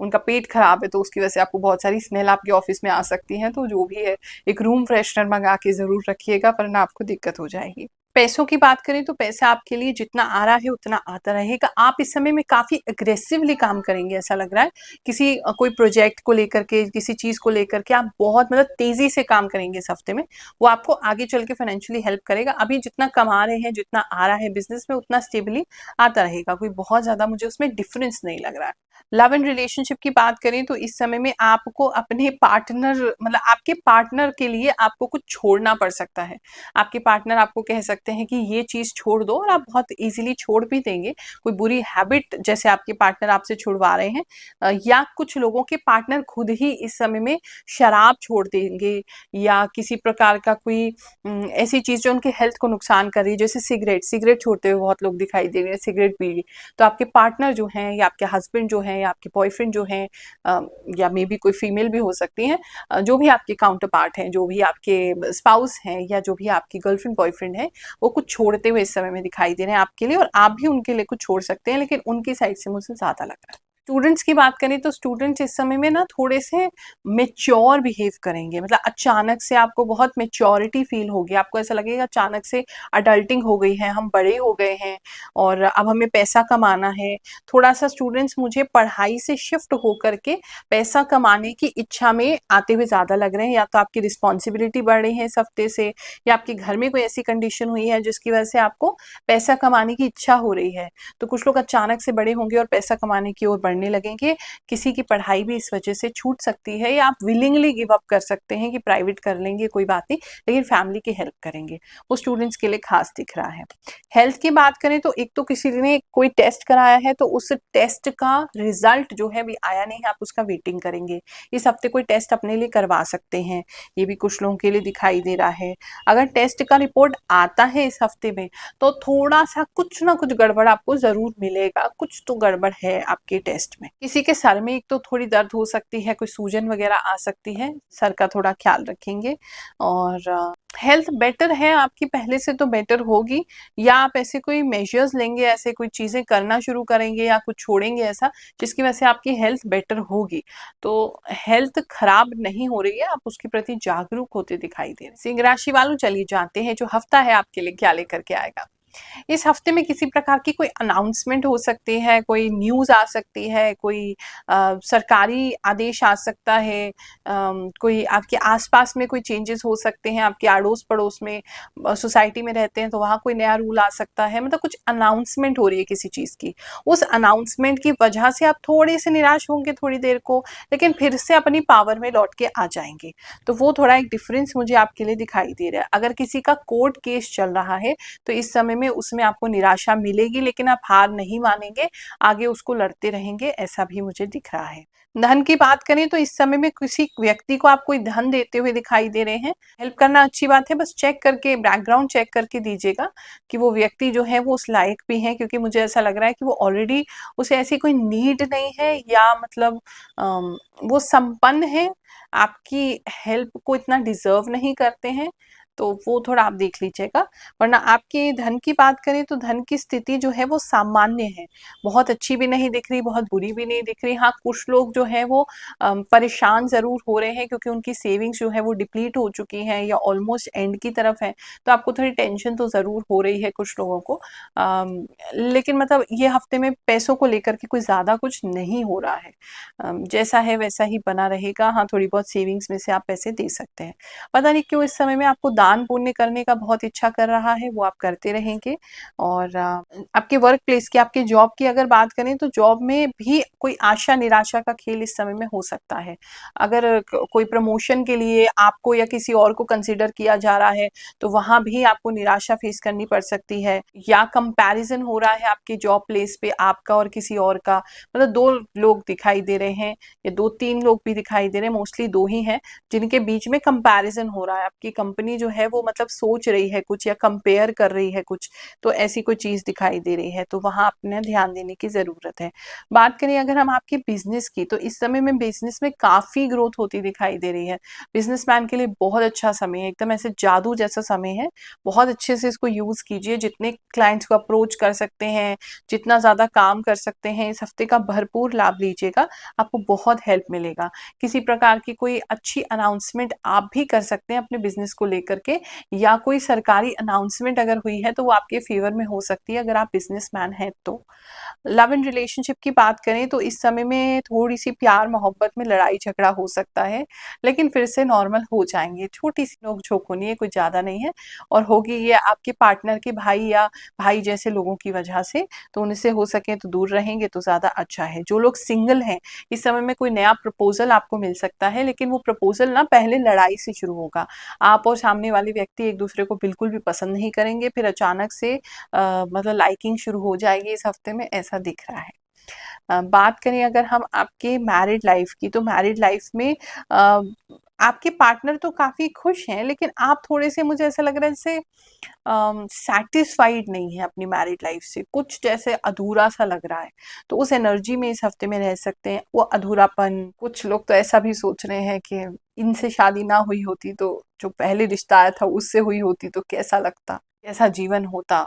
उनका पेट खराब है, तो उसकी वजह से आपको बहुत सारी स्मेल आपके ऑफ़िस में आ सकती हैं। तो जो भी है, एक रूम फ्रेशनर मँगा के ज़रूर रखिएगा, वरना आपको दिक्कत हो जाएगी। पैसों की बात करें तो पैसा आपके लिए जितना आ रहा है उतना आता रहेगा। आप इस समय में काफ़ी एग्रेसिवली काम करेंगे, ऐसा लग रहा है। किसी कोई प्रोजेक्ट को लेकर के, किसी चीज़ को लेकर के आप बहुत मतलब तेज़ी से काम करेंगे इस हफ्ते में। वो आपको आगे चल के फाइनेंशियली हेल्प करेगा। अभी जितना कमा रहे हैं, जितना आ रहा है बिज़नेस में, उतना स्टेबली आता रहेगा। कोई बहुत ज़्यादा मुझे उसमें डिफ़रेंस नहीं लग रहा है। लव एंड रिलेशनशिप की बात करें तो इस समय में आपको अपने पार्टनर, मतलब आपके पार्टनर के लिए आपको कुछ छोड़ना पड़ सकता है। आपके पार्टनर आपको कह सकते हैं कि ये चीज़ छोड़ दो, और आप बहुत ईज़िली छोड़ भी देंगे। कोई बुरी हैबिट जैसे आपके पार्टनर आपसे छुड़वा रहे हैं, या कुछ लोगों के पार्टनर खुद ही इस समय में शराब छोड़ देंगे, या किसी प्रकार का कोई ऐसी चीज़ जो उनके हेल्थ को नुकसान कर रही है, जैसे सिगरेट छोड़ते हुए बहुत लोग दिखाई दे रहे हैं, सिगरेट पी रही। तो आपके पार्टनर जो हैं, या आपके हस्बैंड जो हैं, या आपके बॉयफ्रेंड जो हैं, या मे बी कोई फीमेल भी हो सकती हैं, जो भी आपके काउंटर पार्ट हैं, जो भी आपके स्पाउस हैं, या जो भी आपकी गर्लफ्रेंड बॉयफ्रेंड है, वो कुछ छोड़ते हुए इस समय में दिखाई दे रहे हैं आपके लिए, और आप भी उनके लिए कुछ छोड़ सकते हैं, लेकिन उनकी साइड से मुझे ज़्यादा लग रहा है। स्टूडेंट्स की बात करें तो स्टूडेंट्स इस समय में ना थोड़े से मैच्योर बिहेव करेंगे, मतलब अचानक से आपको बहुत मैच्योरिटी फील होगी। आपको ऐसा लगेगा अचानक से अडल्टिंग हो गई है, हम बड़े हो गए हैं और अब हमें पैसा कमाना है। थोड़ा-सा स्टूडेंट्स मुझे पढ़ाई से शिफ्ट होकर के पैसा कमाने की इच्छा में आते हुए ज़्यादा लग रहे हैं, या तो आपकी रिस्पॉन्सिबिलिटी बढ़ रही है इस हफ्ते से, या आपके घर में कोई ऐसी कंडीशन हुई है जिसकी वजह से आपको पैसा कमाने की इच्छा हो रही है। तो कुछ लोग अचानक से बड़े होंगे और पैसा कमाने की ओर बढ़ने लगेंगे। किसी की पढ़ाई भी इस वजह से छूट सकती है, या आप विलिंगली गिव अप कर सकते हैं कि प्राइवेट कर लेंगे, कोई बात नहीं, लेकिन फैमिली की हेल्प करेंगे। वो स्टूडेंट्स के लिए खास दिख रहा है। हेल्थ की बात करें तो एक तो किसी ने कोई टेस्ट कराया है, तो उस टेस्ट का रिजल्ट जो है अभी आया नहीं है, आप उसका वेटिंग करेंगे। इस हफ्ते कोई टेस्ट अपने लिए करवा सकते हैं, ये भी कुछ लोगों के लिए दिखाई दे रहा है। अगर टेस्ट का रिपोर्ट आता है इस हफ्ते में, तो थोड़ा सा कुछ ना कुछ गड़बड़ आपको ज़रूर मिलेगा, कुछ तो गड़बड़ है आपके टेस्ट चेस्ट में। किसी के सर में एक तो थोड़ी दर्द हो सकती है, कोई सूजन वगैरह आ सकती है, सर का थोड़ा ख्याल रखेंगे। और हेल्थ बेटर है आपकी, पहले से तो बेटर होगी, या आप ऐसे कोई मेजर्स लेंगे, ऐसे कोई चीजें करना शुरू करेंगे या कुछ छोड़ेंगे ऐसा जिसकी वजह से आपकी हेल्थ बेटर होगी। तो हेल्थ खराब नहीं हो रही है, आप उसके प्रति जागरूक होते दिखाई दे रहे हैं। सिंह राशि वालों, चलिए जानते हैं जो हफ्ता है आपके लिए क्या लेकर के आएगा। इस हफ्ते में किसी प्रकार की कोई अनाउंसमेंट हो सकती है, कोई न्यूज़ आ सकती है, कोई सरकारी आदेश आ सकता है, कोई आपके आसपास में कोई चेंजेस हो सकते हैं, आपके अड़ोस पड़ोस में, सोसाइटी में रहते हैं तो वहाँ कोई नया रूल आ सकता है, मतलब कुछ अनाउंसमेंट हो रही है किसी चीज़ की। उस अनाउंसमेंट की वजह से आप थोड़े से निराश होंगे थोड़ी देर को, लेकिन फिर से अपनी पावर में लौट के आ जाएंगे। तो वो थोड़ा एक डिफरेंस मुझे आपके लिए दिखाई दे रहा है। अगर किसी का कोर्ट केस चल रहा है तो इस समय में उसमें आपको निराशा मिलेगी, लेकिन आप हार नहीं मानेंगे, आगे उसको लड़ते रहेंगे, ऐसा भी मुझे दिख रहा है। धन की बात करें तो इस समय में किसी व्यक्ति को आप कोई धन देते हुए दिखाई दे रहे हैं। हेल्प करना अच्छी बात है, बस चेक करके, बैकग्राउंड चेक करके दीजिएगा कि वो व्यक्ति जो है वो उस लायक भी है, क्योंकि मुझे ऐसा लग रहा है कि वो ऑलरेडी, उसे ऐसी कोई नीड नहीं है, या मतलब वो संपन्न है, आपकी हेल्प को इतना डिजर्व नहीं करते हैं, तो वो थोड़ा आप देख लीजिएगा। वरना आपके धन की बात करें तो धन की स्थिति जो है वो सामान्य है, बहुत अच्छी भी नहीं दिख रही, बहुत बुरी भी नहीं दिख रही। हाँ, कुछ लोग जो है वो परेशान जरूर हो रहे हैं, क्योंकि उनकी सेविंग्स जो है वो डिप्लीट हो चुकी हैं या ऑलमोस्ट एंड की तरफ है, तो आपको थोड़ी टेंशन तो जरूर हो रही है कुछ लोगों को। लेकिन मतलब ये हफ्ते में पैसों को लेकर के कोई ज्यादा कुछ नहीं हो रहा है, जैसा है वैसा ही बना रहेगा। हाँ, थोड़ी बहुत सेविंग्स में से आप पैसे दे सकते हैं। पता नहीं क्यों इस समय में आपको दान पुण्य करने का बहुत इच्छा कर रहा है, वो आप करते रहेंगे। और आपके वर्क प्लेस की, आपके जॉब की अगर बात करें तो जॉब में भी कोई आशा निराशा का खेल इस समय में हो सकता है। अगर कोई प्रमोशन के लिए आपको या किसी और को कंसिडर किया जा रहा है तो वहां भी आपको निराशा फेस करनी पड़ सकती है, या कंपैरिजन हो रहा है आपके जॉब प्लेस पे आपका और किसी और का, मतलब दो लोग दिखाई दे रहे हैं या दो तीन लोग भी दिखाई दे रहे हैं, मोस्टली दो ही हैं जिनके बीच में कंपैरिजन हो रहा है। आपकी कंपनी जो है वो मतलब सोच रही है कुछ या कंपेयर कर रही है कुछ, तो ऐसी कोई चीज दिखाई दे रही है, तो वहां अपने ध्यान देने की जरूरत है। बात करें अगर हम आपके बिजनेस की, तो इस समय में बिजनेस में काफी ग्रोथ होती दिखाई दे रही है। बिजनेसमैन के लिए बहुत अच्छा समय है, एकदम ऐसे जादू जैसा समय है। बहुत अच्छे से इसको यूज कीजिए, जितने क्लाइंट्स को अप्रोच कर सकते हैं, जितना ज्यादा काम कर सकते हैं, इस हफ्ते का भरपूर लाभ लीजिएगा, आपको बहुत हेल्प मिलेगा। किसी प्रकार की कोई अच्छी अनाउंसमेंट आप भी कर सकते हैं अपने बिजनेस को लेकर के, या कोई सरकारी अनाउंसमेंट अगर हुई है तो वो आपके फेवर में हो सकती है अगर आप बिजनेसमैन हैं तो। लव एंड रिलेशनशिप की बात करें तो इस समय में थोड़ी सी प्यार मोहब्बत में लड़ाई झगड़ा हो सकता है, लेकिन फिर से नॉर्मल हो जाएंगे, छोटी सी नोक-झोंक होनी है, कोई ज्यादा नहीं है। और होगी ये आपके पार्टनर के भाई या भाई जैसे लोगों की वजह से, तो उनसे हो सके तो दूर रहेंगे तो ज्यादा अच्छा है। जो लोग सिंगल हैं, इस समय में कोई नया प्रपोजल आपको मिल सकता है, लेकिन वो प्रपोजल ना पहले लड़ाई से शुरू होगा। आप और सामने वाले व्यक्ति एक दूसरे को बिल्कुल भी पसंद नहीं करेंगे, फिर अचानक से मतलब लाइकिंग शुरू हो जाएगी इस हफ्ते में, ऐसा दिख रहा है। बात करें अगर हम आपके मैरिड लाइफ की, तो मैरिड लाइफ में अ, आपके पार्टनर तो काफी खुश हैं, लेकिन आप थोड़े से, मुझे ऐसा लग रहा है जैसे सैटिस्फाइड नहीं है अपनी मैरिड लाइफ से, कुछ जैसे अधूरा सा लग रहा है। तो उस एनर्जी में इस हफ्ते में रह सकते हैं, वो अधूरापन। कुछ लोग तो ऐसा भी सोच रहे हैं कि इनसे शादी ना हुई होती तो, जो पहले रिश्ता आया था उससे हुई होती तो कैसा लगता, कैसा जीवन होता।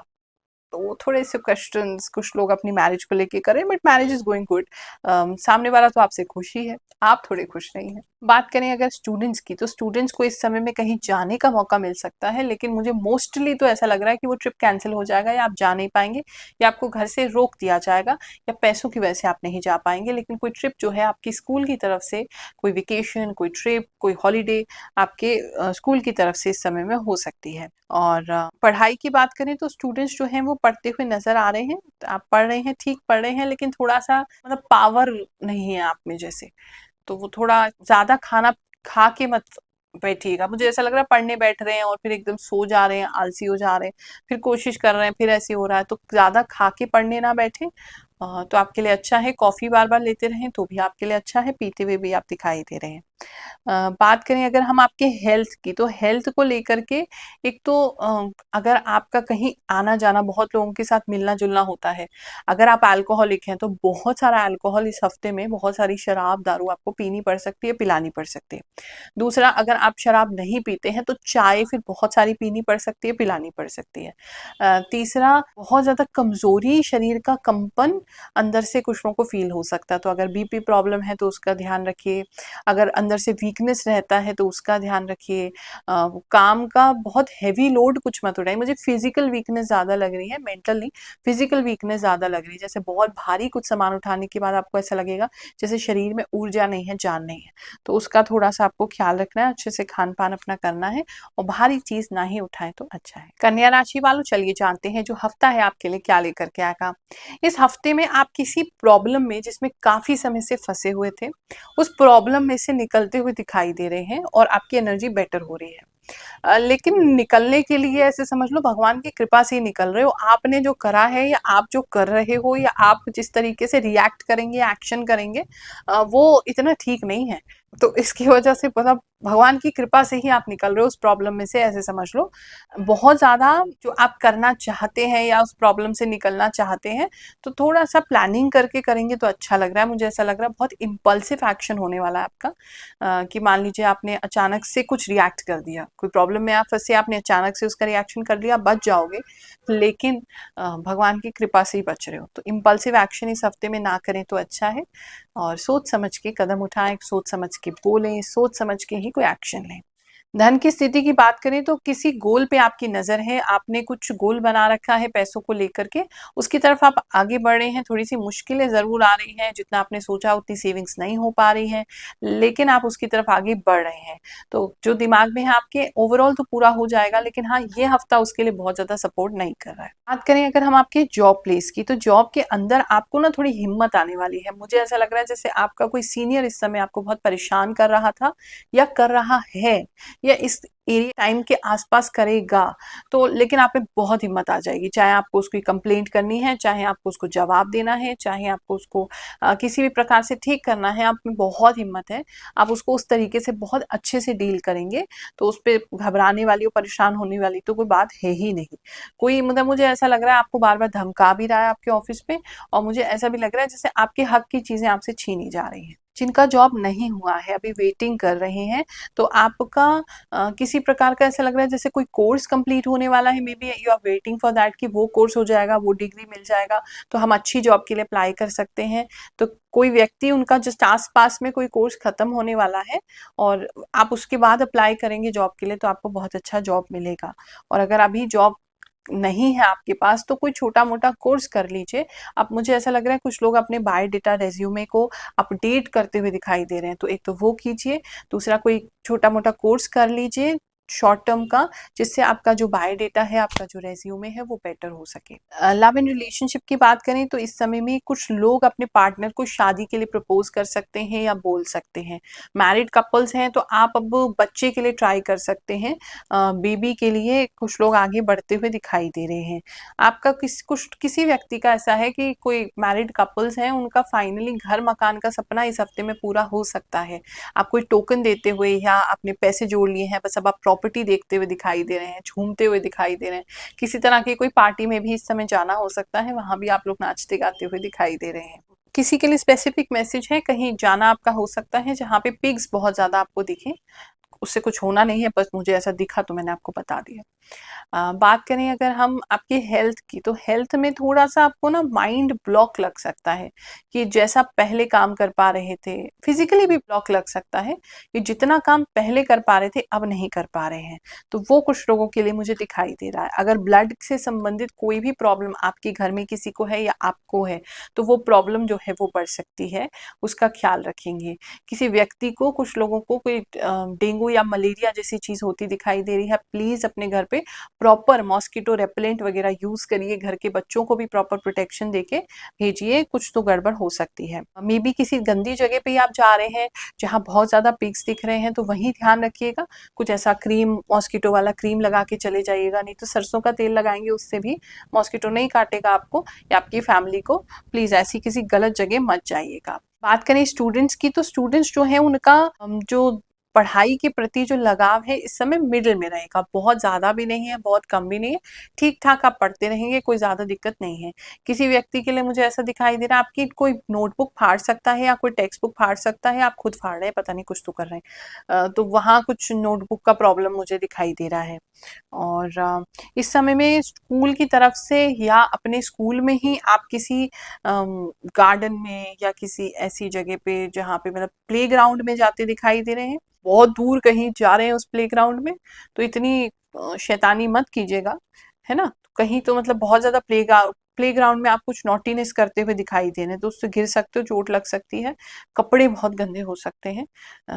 तो वो थोड़े से क्वेश्चंस कुछ लोग अपनी मैरिज को लेके करें, but marriage is going good. सामने वाला तो आपसे खुश ही है, आप थोड़े खुश नहीं हैं। बात करें अगर स्टूडेंट्स की, तो स्टूडेंट्स को इस समय में कहीं जाने का मौका मिल सकता है, लेकिन मुझे मोस्टली तो ऐसा लग रहा है कि वो ट्रिप कैंसिल हो जाएगा, या आप जा नहीं पाएंगे, या आपको घर से रोक दिया जाएगा, या पैसों की वजह से आप नहीं जा पाएंगे। लेकिन कोई ट्रिप जो है आपकी स्कूल की तरफ से, कोई वेकेशन, कोई ट्रिप, कोई हॉलीडे आपके स्कूल की तरफ से इस समय में हो सकती है। और पढ़ाई की बात करें तो स्टूडेंट्स जो हैं वो पढ़ते हुए नजर आ रहे हैं। तो आप पढ़ रहे हैं, ठीक पढ़ रहे हैं, लेकिन थोड़ा सा मतलब पावर नहीं है आप में जैसे, तो वो थोड़ा ज्यादा खाना खा के मत बैठिएगा। मुझे ऐसा लग रहा है पढ़ने बैठ रहे हैं और फिर एकदम सो जा रहे हैं, आलसी हो जा रहे हैं, फिर कोशिश कर रहे हैं, फिर ऐसे हो रहा है, तो ज्यादा खा के पढ़ने ना बैठे। तो आपके लिए अच्छा है। कॉफी बार बार लेते रहें तो भी आपके लिए अच्छा है, पीते हुए भी आप दिखाई दे रहे हैं। बात करें अगर हम आपके हेल्थ की, तो हेल्थ को लेकर के एक तो अगर आपका कहीं आना-जाना बहुत लोगों के साथ मिलना-जुलना होता है, अगर आप अल्कोहलिक हैं, तो बहुत सारा अल्कोहल इस हफ्ते में बहुत सारी शराब, दारू आपको पीनी पड़ सकती है, पिलानी पड़ सकती है। दूसरा, अगर आप शराब नहीं पीते हैं, तो चाय फिर बहुत सारी पीनी पड़ सकती है, पिलानी पड़ सकती है। तीसरा, बहुत ज़्यादा कमज़ोरी, शरीर का कंपन अंदर से कुछ लोगों को फ़ील हो सकता है, तो अगर बीपी प्रॉब्लम है, तो उसका ध्यान रखिए। अगर अंदर से वीकनेस रहता है, तो उसका ध्यान रखिए। काम का बहुत हेवी लोड कुछ मत उठाइए। मुझे फिज़िकल वीकनेस ज़्यादा लग रही है, मेंटल नहीं, फिज़िकल वीकनेस ज़्यादा लग रही है। जैसे बहुत भारी कुछ सामान उठाने के बाद आपको ऐसा लगेगा जैसे शरीर में ऊर्जा नहीं है, जान नहीं है। तो उसका थोड़ा-सा आपको ख्याल रखना है, अच्छे से खान-पान अपना करना है और भारी चीज़ ना ही उठाएँ तो अच्छा है। कन्या राशि वालों, चलिए जानते हैं जो हफ्ता है आपके लिए क्या लेकर के आएगा। इस हफ्ते में आप किसी प्रॉब्लम में जिसमें काफ़ी समय से फँसे हुए थे, उस प्रॉब्लम में से निकलते हुए दिखाई दे रहे हैं और आपकी एनर्जी बेटर हो रही है। लेकिन निकलने के लिए ऐसे समझ लो भगवान की कृपा से ही निकल रहे हो। आपने जो करा है या आप जो कर रहे हो या आप जिस तरीके से रिएक्ट करेंगे, एक्शन करेंगे, वो इतना ठीक नहीं है। तो इसकी वजह से मतलब भगवान की कृपा से ही आप निकल रहे हो उस प्रॉब्लम में से, ऐसे समझ लो। बहुत ज़्यादा जो आप करना चाहते हैं या उस प्रॉब्लम से निकलना चाहते हैं, तो थोड़ा-सा प्लानिंग करके करेंगे तो अच्छा लग रहा है। मुझे ऐसा लग रहा है बहुत इम्पल्सिव एक्शन होने वाला है आपका, कि मान लीजिए आपने अचानक से कुछ रिएक्ट कर दिया, कोई प्रॉब्लम में आप फँसे, आपने अचानक से उसका रिएक्शन कर लिया, बच जाओगे, लेकिन भगवान की कृपा से ही बच रहे हो। तो इम्पल्सिव एक्शन इस हफ्ते में ना करें तो अच्छा है और सोच समझ के कदम उठाएँ, सोच समझ के बोलें, सोच समझ के ही कोई एक्शन लें। धन की स्थिति की बात करें तो किसी गोल पे आपकी नज़र है, आपने कुछ गोल बना रखा है पैसों को लेकर के, उसकी तरफ आप आगे बढ़ रहे हैं, थोड़ी-सी मुश्किलें ज़रूर आ रही हैं, जितना आपने सोचा उतनी सेविंग्स नहीं हो पा रही हैं, लेकिन आप उसकी तरफ आगे बढ़ रहे हैं। तो जो दिमाग में है आपके ओवरऑल तो पूरा हो जाएगा, लेकिन हाँ, ये हफ्ता उसके लिए बहुत ज़्यादा सपोर्ट नहीं कर रहा है। बात करें अगर हम आपके जॉब प्लेस की, तो जॉब के अंदर आपको ना थोड़ी हिम्मत आने वाली है। मुझे ऐसा लग रहा है जैसे आपका कोई सीनियर इस समय आपको बहुत परेशान कर रहा था या कर रहा है या इस एरिया टाइम के आसपास करेगा, तो लेकिन आप में बहुत हिम्मत आ जाएगी। चाहे आपको उसकी कंप्लेंट करनी है, चाहे आपको उसको जवाब देना है, चाहे आपको उसको किसी भी प्रकार से ठीक करना है, आप में बहुत हिम्मत है। आप उसको उस तरीके से बहुत अच्छे से डील करेंगे, तो उस पे घबराने वाली और परेशान होने वाली तो कोई बात है ही नहीं। कोई मतलब मुझे ऐसा लग रहा है आपको बार-बार धमका भी रहा है आपके ऑफ़िस में और मुझे ऐसा भी लग रहा है जैसे आपके हक की चीज़ें आपसे छीनी जा रही हैं। जिनका जॉब नहीं हुआ है, अभी वेटिंग कर रहे हैं, तो आपका किसी प्रकार का ऐसा लग रहा है जैसे कोई कोर्स कंप्लीट होने वाला है, maybe you are waiting for that कि वो कोर्स हो जाएगा, वो डिग्री मिल जाएगा, तो हम अच्छी जॉब के लिए अप्लाई कर सकते हैं। तो कोई व्यक्ति उनका जस्ट आस-पास में कोई कोर्स खत्म होने वाला है और आप उसके बाद अप्लाई करेंगे जॉब के लिए, तो आपको बहुत अच्छा जॉब मिलेगा। और अगर अभी जॉब नहीं है आपके पास, तो कोई छोटा-मोटा कोर्स कर लीजिए। अब मुझे ऐसा लग रहा है कुछ लोग अपने बायोडाटा, रेज़्यूमे को अपडेट करते हुए दिखाई दे रहे हैं, तो एक तो वो कीजिए, दूसरा कोई छोटा-मोटा कोर्स कर लीजिए शॉर्ट टर्म का, जिससे आपका जो बायोडाटा है, आपका जो रेज़्यूमे है, वो बेटर हो सके। लव एंड रिलेशनशिप की बात करें तो इस समय में कुछ लोग अपने पार्टनर को शादी के लिए प्रपोज़ कर सकते हैं या बोल सकते हैं। मैरिड कपल्स हैं तो आप अब बच्चे के लिए ट्राई कर सकते हैं। बेबी के लिए कुछ लोग आगे बढ़ते हुए दिखाई दे रहे हैं। आपका किसी व्यक्ति का ऐसा है कि कोई मैरिड कपल्स हैं, उनका फाइनली घर मकान का सपना इस हफ्ते में पूरा हो सकता है। आप कोई टोकन देते हुए या आपने पैसे जोड़ लिए हैं, बस अब आप प्रॉपर्टी देखते हुए दिखाई दे रहे हैं, झूमते हुए दिखाई दे रहे हैं। किसी तरह की कोई पार्टी में भी इस समय जाना हो सकता है, वहाँ भी आप लोग नाचते गाते हुए दिखाई दे रहे हैं। किसी के लिए स्पेसिफिक मैसेज है, कहीं जाना आपका हो सकता है जहाँ पे पिग्स बहुत ज़्यादा आपको दिखें। उससे कुछ होना नहीं है, बस मुझे ऐसा दिखा तो मैंने आपको बता दिया। बात करें अगर हम आपके हेल्थ की, तो हेल्थ में थोड़ा-सा आपको ना माइंड ब्लॉक लग सकता है, कि जैसा पहले काम कर पा रहे थे, फिज़िकली भी ब्लॉक लग सकता है, कि जितना काम पहले कर पा रहे थे, अब नहीं कर पा रहे हैं। तो वो कुछ लोगों के लिए मुझे दिखाई दे रहा है। अगर ब्लड से संबंधित कोई भी प्रॉब्लम आपके घर में किसी को है या आपको है, तो वो प्रॉब्लम जो है वो बढ़ सकती है, उसका ख़्याल रखेंगे। किसी व्यक्ति को, कुछ लोगों को कोई डेंगू डेंगू या मलेरिया जैसी चीज होती दिखाई दे रही है, प्लीज अपने घर पे प्रॉपर मॉस्किटो रेपेलेंट वगैरह यूज करिए, घर के बच्चों को भी प्रॉपर प्रोटेक्शन देके भेजिए, कुछ तो गड़बड़ हो सकती है। मे बी किसी गंदी जगह पे ही आप जा रहे हैं जहाँ बहुत ज्यादा पिग्स दिख रहे हैं, तो वहीं ध्यान रखिएगा, कुछ ऐसा क्रीम मॉस्किटो वाला क्रीम लगा के चले जाइएगा, नहीं तो सरसों का तेल लगाएंगे उससे भी मॉस्किटो नहीं काटेगा आपको या आपकी फैमिली को। प्लीज ऐसी किसी गलत जगह मत जाइएगा। बात करें स्टूडेंट्स की, तो स्टूडेंट्स जो है उनका जो पढ़ाई के प्रति जो लगाव है इस समय मिडिल में रहेगा, बहुत ज्यादा भी नहीं है, बहुत कम भी नहीं है, ठीक ठाक आप पढ़ते रहेंगे, कोई ज्यादा दिक्कत नहीं है। किसी व्यक्ति के लिए मुझे ऐसा दिखाई दे रहा है आपकी कोई नोटबुक फाड़ सकता है या कोई टेक्स्ट बुक फाड़ सकता है, आप खुद फाड़ रहे हैं, पता नहीं कुछ तो कर रहे हैं, तो वहाँ कुछ नोटबुक का प्रॉब्लम मुझे दिखाई दे रहा है। और इस समय में स्कूल की तरफ से या अपने स्कूल में ही आप किसी गार्डन में या किसी ऐसी जगह पे जहाँ पे मतलब प्ले ग्राउंड में जाते दिखाई दे रहे हैं, बहुत दूर कहीं जा रहे हैं उस प्ले ग्राउंड में, तो इतनी शैतानी मत कीजिएगा, है ना। कहीं तो मतलब बहुत ज्यादा प्ले ग्राउंड में आप कुछ नॉटीनेस करते हुए दिखाई दे रहे हैं, तो उससे गिर सकते हो, चोट लग सकती है, कपड़े बहुत गंदे हो सकते हैं,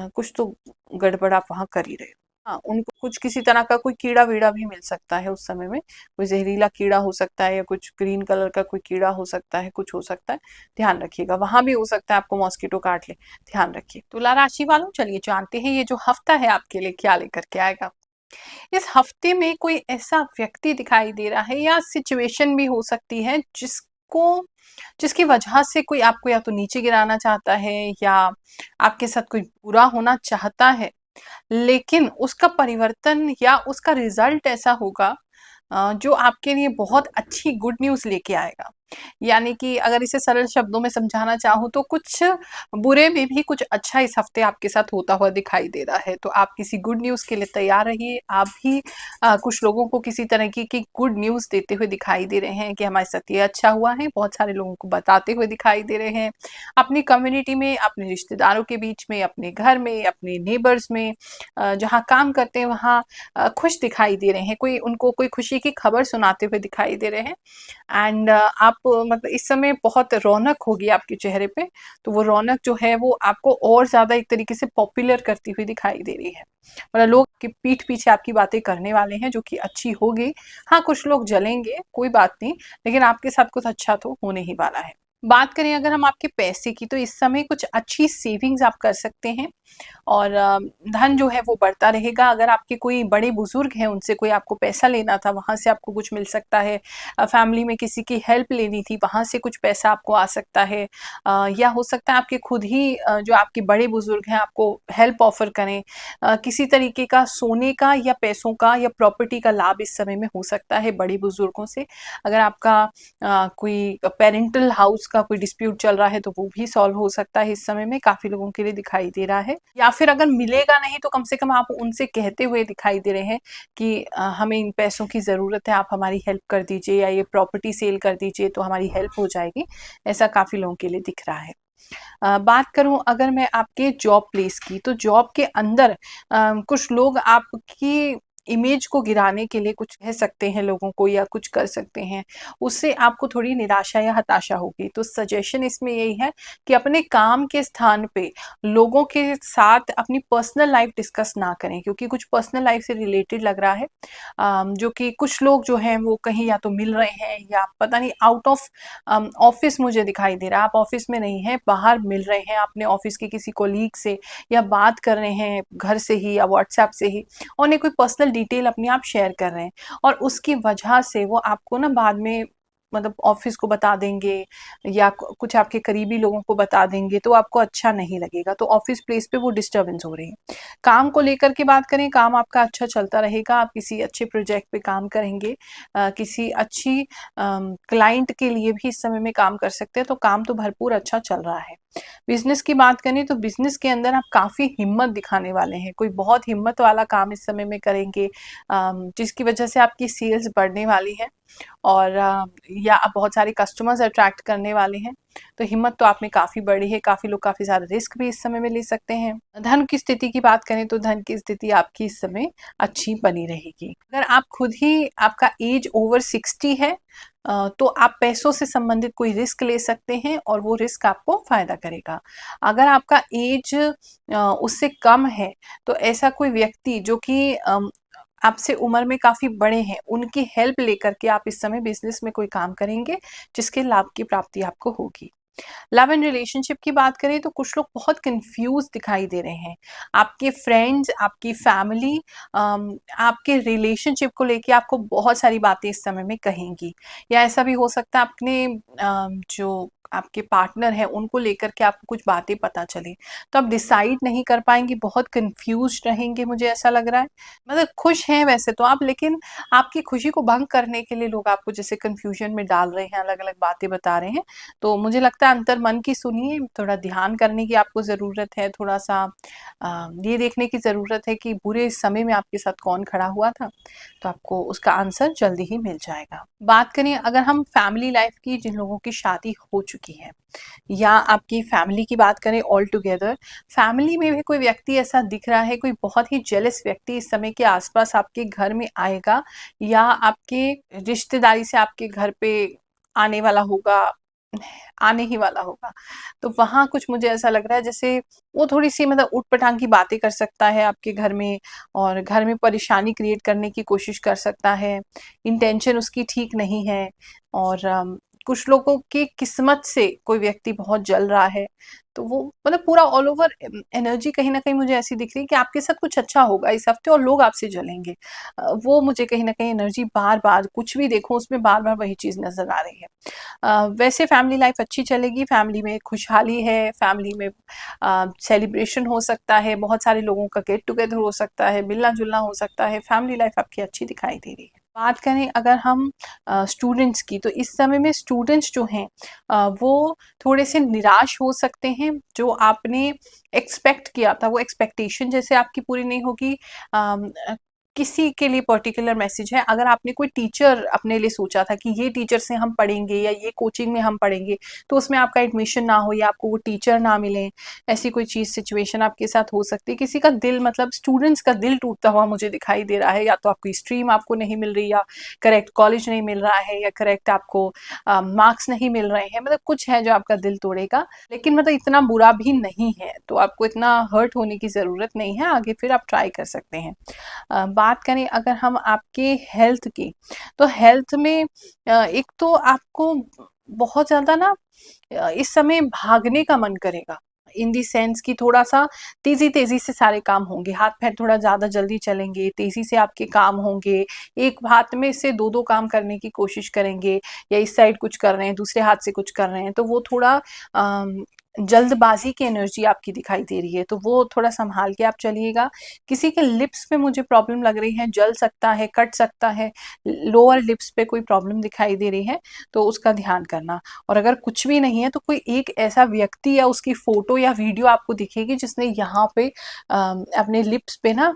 कुछ तो गड़बड़ आप वहां कर ही रहे हो। हाँ, उनको कुछ किसी तरह का कोई कीड़ा वीड़ा भी मिल सकता है उस समय में, कोई जहरीला कीड़ा हो सकता है या कुछ ग्रीन कलर का कोई कीड़ा हो सकता है, कुछ हो सकता है, ध्यान रखिएगा। वहां भी हो सकता है आपको मॉस्किटो काट ले, ध्यान रखिए। तुला राशि वालों, चलिए जानते हैं ये जो हफ्ता है आपके लिए क्या लेकर के आएगा। इस हफ्ते में कोई ऐसा व्यक्ति दिखाई दे रहा है या सिचुएशन भी हो सकती है जिसकी वजह से कोई आपको या तो नीचे गिराना चाहता है या आपके साथ कोई बुरा होना चाहता है, लेकिन उसका परिवर्तन या उसका रिजल्ट ऐसा होगा जो आपके लिए बहुत अच्छी गुड न्यूज लेके आएगा। यानी कि अगर इसे सरल शब्दों में समझाना चाहूँ तो कुछ बुरे में भी कुछ अच्छा इस हफ्ते आपके साथ होता हुआ दिखाई दे रहा है, तो आप किसी गुड न्यूज के लिए तैयार रहिए। आप भी कुछ लोगों को किसी तरह की गुड न्यूज देते हुए दिखाई दे रहे हैं कि हमारे साथ ये अच्छा हुआ है, बहुत सारे लोगों को बताते हुए दिखाई दे रहे हैं, अपनी कम्युनिटी में, अपने रिश्तेदारों के बीच में, अपने घर में, अपने नेबर्स में, जहाँ काम करते हैं वहाँ खुश दिखाई दे रहे हैं, कोई उनको कोई खुशी की खबर सुनाते हुए दिखाई दे रहे हैं। एंड आप मतलब इस समय बहुत रौनक होगी आपके चेहरे पे, तो वो रौनक जो है वो आपको और ज्यादा एक तरीके से पॉपुलर करती हुई दिखाई दे रही है, मतलब लोग की पीठ पीछे आपकी बातें करने वाले हैं जो कि अच्छी होगी। हाँ, कुछ लोग जलेंगे, कोई बात नहीं, लेकिन आपके साथ कुछ अच्छा तो होने ही वाला है। बात करें अगर हम आपके पैसे की, तो इस समय कुछ अच्छी सेविंग्स आप कर सकते हैं और धन जो है वो बढ़ता रहेगा। अगर आपके कोई बड़े बुजुर्ग हैं, उनसे कोई आपको पैसा लेना था, वहां से आपको कुछ मिल सकता है। फैमिली में किसी की हेल्प लेनी थी, वहां से कुछ पैसा आपको आ सकता है, या हो सकता है आपके खुद ही जो आपके बड़े बुजुर्ग हैं आपको हेल्प ऑफर करें। किसी तरीके का सोने का या पैसों का या प्रॉपर्टी का लाभ इस समय में हो सकता है बड़े बुजुर्गों से। अगर आपका कोई पेरेंटल हाउस का कोई डिस्प्यूट चल रहा है तो वो भी सॉल्व हो सकता है इस समय में, काफी लोगों के लिए दिखाई दे रहा है। या फिर अगर मिलेगा नहीं तो कम से कम आप उनसे कहते हुए दिखाई दे रहे हैं कि हमें इन पैसों की जरूरत है, आप हमारी हेल्प कर दीजिए या ये प्रॉपर्टी सेल कर दीजिए तो हमारी हेल्प हो जाएगी, ऐसा काफी लोगों के लिए दिख रहा है। बात करूं अगर मैं आपके जॉब प्लेस की, तो जॉब के अंदर कुछ लोग आपकी इमेज को गिराने के लिए कुछ कह सकते हैं लोगों को या कुछ कर सकते हैं, उससे आपको थोड़ी निराशा या हताशा होगी। तो सजेशन इसमें यही है कि अपने काम के स्थान पे लोगों के साथ अपनी पर्सनल लाइफ डिस्कस ना करें, क्योंकि कुछ पर्सनल लाइफ से रिलेटेड लग रहा है, जो कि कुछ लोग जो हैं वो कहीं या तो मिल रहे हैं या पता नहीं आउट ऑफ ऑफिस मुझे दिखाई दे रहा है, आप ऑफिस में नहीं है, बाहर मिल रहे हैं अपने ऑफिस के किसी कोलीग से या बात कर रहे हैं घर से ही या व्हाट्सएप से ही, और उन्हें कोई पर्सनल डिटेल अपनी आप शेयर कर रहे हैं और उसकी वजह से वो आपको ना बाद में मतलब ऑफिस को बता देंगे या कुछ आपके करीबी लोगों को बता देंगे, तो आपको अच्छा नहीं लगेगा। तो ऑफिस प्लेस पे वो डिस्टर्बेंस हो रही है। काम को लेकर के बात करें, काम आपका अच्छा चलता रहेगा, आप किसी अच्छे प्रोजेक्ट पे काम करेंगे, किसी अच्छी क्लाइंट के लिए भी इस समय में काम कर सकते हैं, तो काम तो भरपूर अच्छा चल रहा है। बिजनेस की बात करें तो बिजनेस के अंदर आप काफी हिम्मत दिखाने वाले हैं, कोई बहुत हिम्मत वाला काम इस समय में करेंगे, जिसकी वजह से आपकी सेल्स बढ़ने वाली है। और या आप बहुत सारे कस्टमर्स अट्रैक्ट करने वाले हैं। तो हिम्मत तो आप में काफ़ी बड़ी है, काफ़ी लोग काफ़ी ज़्यादा रिस्क भी इस समय में ले सकते हैं। धन की स्थिति की बात करें तो धन की स्थिति आपकी इस समय अच्छी बनी रहेगी। अगर आप खुद ही आपका एज ओवर 60 है तो आप पैसों से संबंधित कोई रिस्क ले सकते हैं और वो रिस्क आपको फायदा करेगा। अगर आपका एज उससे कम है तो ऐसा कोई व्यक्ति जो कि आपसे उम्र में काफ़ी बड़े हैं, उनकी हेल्प लेकर के आप इस समय बिज़नेस में कोई काम करेंगे, जिसके लाभ की प्राप्ति आपको होगी। लव एंड रिलेशनशिप की बात करें तो कुछ लोग बहुत कंफ्यूज दिखाई दे रहे हैं। आपके फ्रेंड्स, आपकी फैमिली आपके रिलेशनशिप को लेके आपको बहुत सारी बातें इस समय में कहेंगी, या ऐसा भी हो सकता है अपने जो आपके पार्टनर हैं उनको लेकर के आपको कुछ बातें पता चले, तो आप डिसाइड नहीं कर पाएंगे, बहुत कंफ्यूज रहेंगे, मुझे ऐसा लग रहा है। मतलब खुश हैं वैसे तो आप, लेकिन आपकी खुशी को भंग करने के लिए लोग आपको जैसे कंफ्यूजन में डाल रहे हैं, अलग अलग बातें बता रहे हैं। तो मुझे लगता है अंतर मन की सुनिए, थोड़ा ध्यान करने की आपको ज़रूरत है, थोड़ा-सा ये देखने की ज़रूरत है कि बुरे समय में आपके साथ कौन खड़ा हुआ था, तो आपको उसका आंसर जल्दी ही मिल जाएगा। बात करें अगर हम फैमिली लाइफ की, जिन लोगों की शादी हो चुकी है, या आपकी फैमिली की बात करें ऑल टुगेदर, फैमिली में भी कोई व्यक्ति ऐसा दिख रहा है, कोई बहुत ही जेलस व्यक्ति इस समय के आस-पास आपके घर में आएगा, या आपके रिश्तेदारी से आपके घर पे आने वाला होगा, आने ही वाला होगा। तो वहाँ कुछ मुझे ऐसा लग रहा है जैसे वो थोड़ी-सी मतलब ऊट-पटांग की बातें कर सकता है आपके घर में, और घर में परेशानी क्रिएट करने की कोशिश कर सकता है। इंटेंशन उसकी ठीक नहीं है, और कुछ लोगों की किस्मत से कोई व्यक्ति बहुत जल रहा है। तो वो मतलब पूरा ऑल ओवर एनर्जी कहीं न कहीं मुझे ऐसी दिख रही है कि आपके साथ कुछ अच्छा होगा इस हफ्ते और लोग आपसे जलेंगे। वो मुझे कहीं न कहीं एनर्जी बार-बार कुछ भी देखो उसमें बार-बार वही चीज़ नज़र आ रही है। वैसे फैमिली लाइफ अच्छी चलेगी, फैमिली में खुशहाली है, फैमिली में सेलिब्रेशन हो सकता है, बहुत सारे लोगों का गेट टुगेदर हो सकता है, मिलना-जुलना हो सकता है, फैमिली लाइफ आपकी अच्छी दिखाई दे रही है। बात करें अगर हम स्टूडेंट्स की, तो इस समय में स्टूडेंट्स जो हैं वो थोड़े से निराश हो सकते हैं। जो आपने एक्सपेक्ट किया था वो एक्सपेक्टेशन जैसे आपकी पूरी नहीं होगी। किसी के लिए पर्टिकुलर मैसेज है, अगर आपने कोई टीचर अपने लिए सोचा था कि ये टीचर से हम पढ़ेंगे या ये कोचिंग में हम पढ़ेंगे, तो उसमें आपका एडमिशन ना हो या आपको वो टीचर ना मिले, ऐसी कोई चीज़ सिचुएशन आपके साथ हो सकती है। किसी का दिल, मतलब स्टूडेंट्स का दिल टूटता हुआ मुझे दिखाई दे रहा है, या तो आपकी स्ट्रीम आपको नहीं मिल रही, या करेक्ट कॉलेज नहीं मिल रहा है, या करेक्ट आपको मार्क्स नहीं मिल रहे हैं, मतलब कुछ है जो आपका दिल तोड़ेगा। लेकिन मतलब इतना बुरा भी नहीं है, तो आपको इतना हर्ट होने की ज़रूरत नहीं है, आगे फिर आप ट्राई कर सकते हैं। बात करें अगर हम आपके हेल्थ की, तो हेल्थ में एक तो आपको बहुत ज़्यादा ना इस समय भागने का मन करेगा, इन दी सेंस कि थोड़ा-सा तेज़ी-तेज़ी से सारे काम होंगे, हाथ-पैर थोड़ा ज़्यादा जल्दी चलेंगे, तेज़ी से आपके काम होंगे, एक हाथ में से 2-2 काम करने की कोशिश करेंगे, या इस साइड कुछ कर रहे हैं, दूसरे हाथ से कुछ कर रहे हैं, तो वो थोड़ा जल्दबाज़ी की एनर्जी आपकी दिखाई दे रही है, तो वो थोड़ा सँभाल के आप चलिएगा। किसी के लिप्स पे मुझे प्रॉब्लम लग रही है, जल सकता है, कट सकता है, लोअर लिप्स पे कोई प्रॉब्लम दिखाई दे रही है, तो उसका ध्यान करना। और अगर कुछ भी नहीं है तो कोई एक ऐसा व्यक्ति या उसकी फ़ोटो या वीडियो आपको दिखेगी जिसने यहाँ पे अपने लिप्स पे ना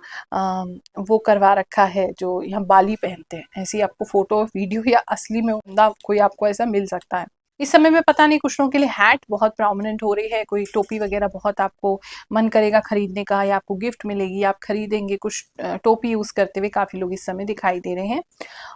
वो करवा रखा है, जो यहाँ बाली पहनते हैं, ऐसी आपको फ़ोटो, वीडियो या असली में उम्दा कोई आपको ऐसा मिल सकता है। इस समय में पता नहीं कुछ लोगों के लिए हैट बहुत प्रोमिनेंट हो रही है, कोई टोपी वगैरह बहुत आपको मन करेगा खरीदने का, या आपको गिफ्ट मिलेगी, आप खरीदेंगे। कुछ टोपी यूज़ करते हुए काफ़ी लोग इस समय दिखाई दे रहे हैं।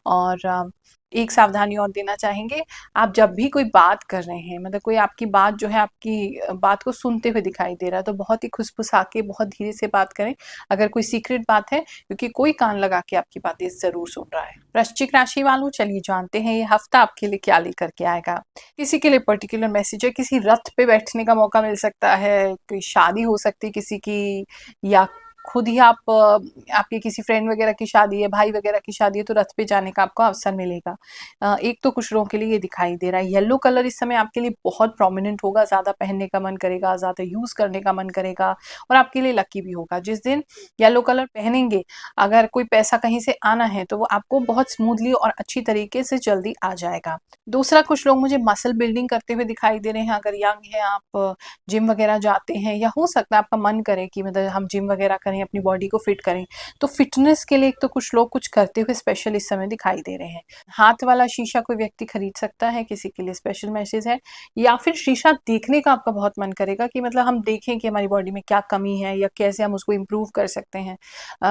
और एक सावधानी और देना चाहेंगे, आप जब भी कोई बात कर रहे हैं, मतलब कोई आपकी बात जो है, आपकी बात को सुनते हुए दिखाई दे रहा है, तो बहुत ही खुसफुसा के बहुत धीरे से बात करें, अगर कोई सीक्रेट बात है, क्योंकि कोई कान लगा के आपकी बातें ज़रूर सुन रहा है। वृश्चिक राशि वालों, चलिए जानते हैं ये हफ्ता आपके लिए क्या लेकर के आएगा। किसी के लिए पर्टिकुलर मैसेज है, किसी रथ पे बैठने का मौका मिल सकता है, कोई शादी हो सकती है किसी की, या खुद ही आप आपके किसी फ्रेंड वगैरह की शादी है, भाई वगैरह की शादी है, तो रथ पे जाने का आपको अवसर मिलेगा। एक तो कुछ लोगों के लिए ये दिखाई दे रहा है। येलो कलर इस समय आपके लिए बहुत प्रोमिनेंट होगा, ज़्यादा पहनने का मन करेगा, ज़्यादा यूज़ करने का मन करेगा, और आपके लिए लकी भी होगा। जिस दिन येलो कलर पहनेंगे, अगर कोई पैसा कहीं से आना है तो वो आपको बहुत स्मूथली और अच्छी तरीके से जल्दी आ जाएगा। दूसरा, कुछ लोग मुझे मसल बिल्डिंग करते हुए दिखाई दे रहे हैं। अगर यंग हैं आप, जिम वगैरह जाते हैं, या हो सकता है आपका मन करे कि मतलब हम जिम वगैरह करें, करें, अपनी बॉडी को फिट करें। तो फिटनेस के लिए एक तो कुछ लोग कुछ करते हुए स्पेशल इस समय दिखाई दे रहे हैं। हाथ वाला शीशा कोई व्यक्ति खरीद सकता है, किसी के लिए स्पेशल मैसेज है। या फिर शीशा देखने का आपका बहुत मन करेगा कि मतलब हम देखें कि हमारी बॉडी में क्या कमी है या कैसे हम उसको इम्प्रूव कर सकते हैं।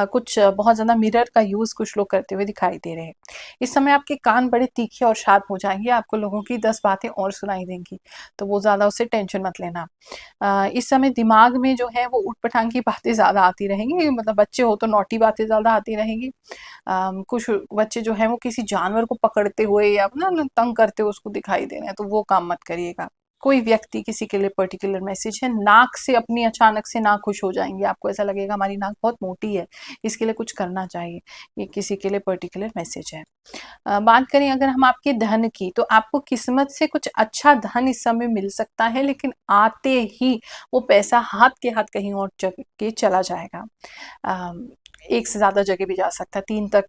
कुछ बहुत ज़्यादा मिरर का यूज़ कुछ लोग करते हुए दिखाई दे रहे हैं। इस समय आपके कान बड़े तीखे और शार्प हो जाएंगे, आपको लोगों की 10 बातें और सुनाई देंगी, तो वो ज़्यादा उससे टेंशन मत लेना। इस समय दिमाग में जो है वो ऊट-पटांग की बातें ज़्यादा आती रहेंगी, मतलब बच्चे हो तो नॉटी बातें ज़्यादा आती रहेंगी। कुछ बच्चे जो हैं वो किसी जानवर को पकड़ते हुए या ना तंग करते हुए उसको दिखाई दे रहे हैं, तो वो काम मत करिएगा। कोई व्यक्ति किसी के लिए पर्टिकुलर मैसेज है, नाक से अपनी अचानक से नाक खुश हो जाएंगे, आपको ऐसा लगेगा हमारी नाक बहुत मोटी है, इसके लिए कुछ करना चाहिए, ये किसी के लिए पर्टिकुलर मैसेज है। बात करें अगर हम आपके धन की, तो आपको किस्मत से कुछ अच्छा धन इस समय मिल सकता है, लेकिन आते ही वो पैसा हाथ के हाथ कहीं और जगह के चला जाएगा। एक से ज़्यादा जगह भी जा सकता है, 3 तक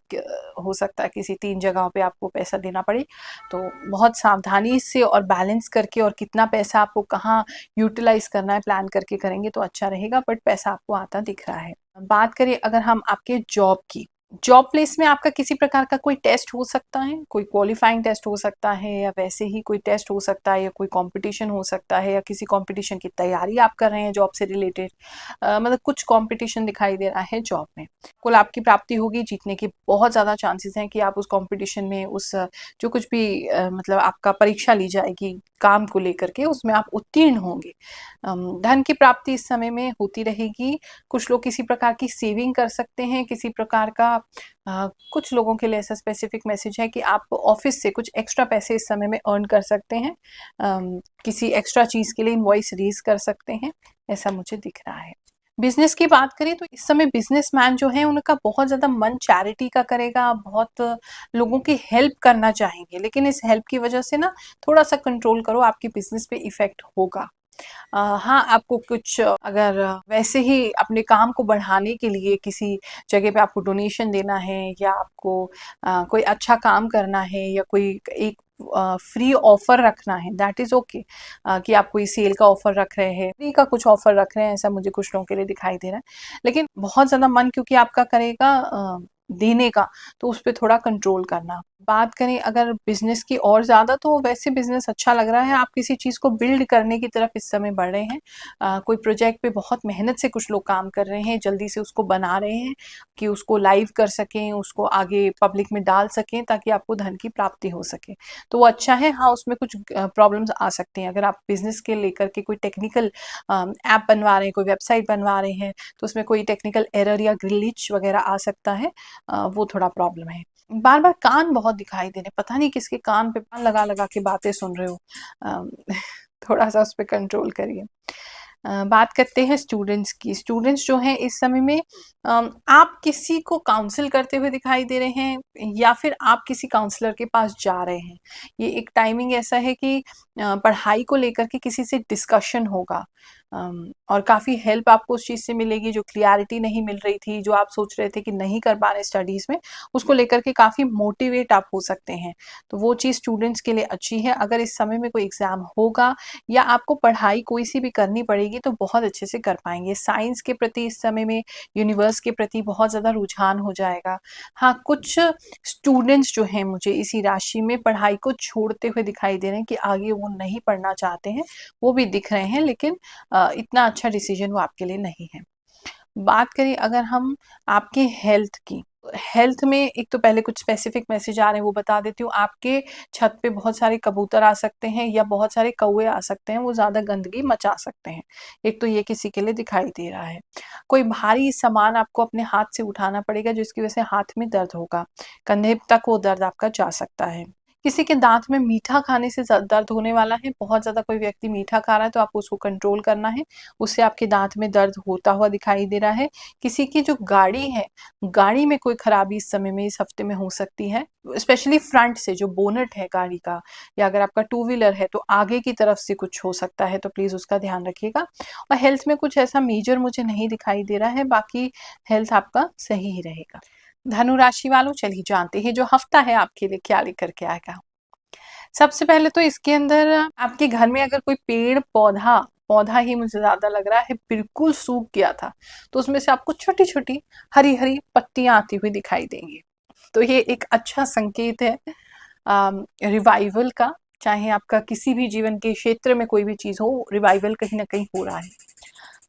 हो सकता है, किसी 3 जगहों पे आपको पैसा देना पड़े। तो बहुत सावधानी से और बैलेंस करके और कितना पैसा आपको कहाँ यूटिलाइज़ करना है, प्लान करके करेंगे तो अच्छा रहेगा, बट पैसा आपको आता दिख रहा है। बात करें अगर हम आपके जॉब की, जॉब प्लेस में आपका किसी प्रकार का कोई टेस्ट हो सकता है, कोई क्वालिफाइंग टेस्ट हो सकता है या वैसे ही कोई टेस्ट हो सकता है या कोई कंपटीशन हो सकता है या किसी कंपटीशन की तैयारी आप कर रहे हैं जॉब से रिलेटेड। मतलब कुछ कंपटीशन दिखाई दे रहा है जॉब में। कुल आपकी प्राप्ति होगी, जीतने की बहुत ज़्यादा चांसेस हैं कि आप उस कंपटीशन में उस जो कुछ भी मतलब आपका परीक्षा ली जाएगी काम को लेकर के, उसमें आप उत्तीर्ण होंगे। धन की प्राप्ति इस समय में होती रहेगी। कुछ लोग किसी प्रकार की सेविंग कर सकते हैं, किसी प्रकार का कुछ लोगों के लिए ऐसा स्पेसिफिक मैसेज है कि आप ऑफिस से कुछ एक्स्ट्रा पैसे इस समय में अर्न कर सकते हैं। किसी एक्स्ट्रा चीज़ के लिए इनवॉइस रेज कर सकते हैं, ऐसा मुझे दिख रहा है। बिजनेस की बात करें तो इस समय बिजनेसमैन जो है उनका बहुत ज़्यादा मन चैरिटी का करेगा, बहुत लोगों की हेल्प करना चाहेंगे, लेकिन इस हेल्प की वजह से ना थोड़ा सा कंट्रोल करो, आपके बिजनेस पे इफेक्ट होगा। हाँ, आपको कुछ अगर वैसे ही अपने काम को बढ़ाने के लिए किसी जगह पे आपको डोनेशन देना है या आपको कोई अच्छा काम करना है या कोई एक फ्री ऑफर रखना है, दैट इज़ ओके। कि आप कोई सेल का ऑफर रख रहे हैं, फ्री का कुछ ऑफर रख रहे हैं, ऐसा मुझे कुछ लोगों के लिए दिखाई दे रहा है। लेकिन बहुत ज़्यादा मन क्योंकि आपका करेगा देने का, तो उस पे थोड़ा कंट्रोल करना। बात करें अगर बिज़नेस की और ज़्यादा, तो वैसे बिज़नेस अच्छा लग रहा है, आप किसी चीज़ को बिल्ड करने की तरफ इस समय बढ़ रहे हैं। कोई प्रोजेक्ट पे बहुत मेहनत से कुछ लोग काम कर रहे हैं, जल्दी से उसको बना रहे हैं कि उसको लाइव कर सकें, उसको आगे पब्लिक में डाल सकें ताकि आपको धन की प्राप्ति हो सके। तो वो अच्छा है। हाँ, उसमें कुछ प्रॉब्लम्स आ सकते हैं। अगर आप बिज़नेस के लेकर के कोई टेक्निकल ऐप बनवा रहे हैं, कोई वेबसाइट बनवा रहे हैं, तो उसमें कोई टेक्निकल एरर या ग्लिच वगैरह आ सकता है, वो थोड़ा प्रॉब्लम है। बार-बार कान बहुत दिखाई दे रहे हैं, पता नहीं किसके कान पे कान लगा-लगा के बातें सुन रहे हो। अम, थोड़ा-सा उस पे कंट्रोल करिए। बात करते हैं स्टूडेंट्स की। स्टूडेंट्स जो हैं इस समय में आप किसी को काउंसल करते हुए दिखाई दे रहे हैं या फिर आप किसी काउंसलर के पास जा रहे हैं। ये एक टाइमिंग ऐसा है कि पढ़ाई को लेकर के किसी से डिस्कशन होगा, और काफ़ी हेल्प आपको उस चीज़ से मिलेगी। जो क्लियरिटी नहीं मिल रही थी, जो आप सोच रहे थे कि नहीं कर पा रहे स्टडीज़ में, उसको लेकर के काफ़ी मोटिवेट आप हो सकते हैं। तो वो चीज़ स्टूडेंट्स के लिए अच्छी है। अगर इस समय में कोई एग्ज़ाम होगा या आपको पढ़ाई कोई सी भी करनी पड़ेगी तो बहुत अच्छे से कर पाएँगे। साइंस के प्रति इस समय में, यूनिवर्स के प्रति बहुत ज़्यादा रुझान हो जाएगा। हाँ, कुछ स्टूडेंट्स जो हैं मुझे इसी राशि में पढ़ाई को छोड़ते हुए दिखाई दे रहे हैं कि आगे वो नहीं पढ़ना चाहते हैं, वो भी दिख रहे हैं, लेकिन इतना अच्छा डिसीजन वो आपके लिए नहीं है। बात करें अगर हम आपके हेल्थ की, हेल्थ में एक तो पहले कुछ स्पेसिफिक मैसेज आ रहे हैं वो बता देती हूँ। आपके छत पे बहुत सारे कबूतर आ सकते हैं या बहुत सारे कौवे आ सकते हैं, वो ज़्यादा गंदगी मचा सकते हैं। एक तो ये किसी के लिए दिखाई दे रहा है। कोई भारी सामान आपको अपने हाथ से उठाना पड़ेगा जिसकी वजह से हाथ में दर्द होगा, कंधे तक वो दर्द आपका जा सकता है। किसी के दाँत में मीठा खाने से दर्द होने वाला है, बहुत ज़्यादा कोई व्यक्ति मीठा खा रहा है तो आपको उसको कंट्रोल करना है, उससे आपके दाँत में दर्द होता हुआ दिखाई दे रहा है। किसी की जो गाड़ी है, गाड़ी में कोई खराबी इस समय में, इस हफ्ते में हो सकती है, स्पेशली फ्रंट से जो बोनट है गाड़ी का, या अगर आपका टू व्हीलर है तो आगे की तरफ से कुछ हो सकता है, तो प्लीज़ उसका ध्यान रखिएगा। और हेल्थ में कुछ ऐसा मेजर मुझे नहीं दिखाई दे रहा है, बाकी हेल्थ आपका सही ही रहेगा। धनु राशि वालों, चलिए जानते हैं जो हफ्ता है आपके लिए क्या लेकर के आएगा। सबसे पहले तो इसके अंदर आपके घर में अगर कोई पेड़ पौधा पौधा ही मुझे ज़्यादा लग रहा है बिल्कुल सूख गया था, तो उसमें से आपको छोटी-छोटी हरी-हरी पत्तियाँ आती हुई दिखाई देंगी। तो ये एक अच्छा संकेत है रिवाइवल का, चाहे आपका किसी भी जीवन के क्षेत्र में कोई भी चीज़ हो, रिवाइवल कहीं न कहीं हो रहा है।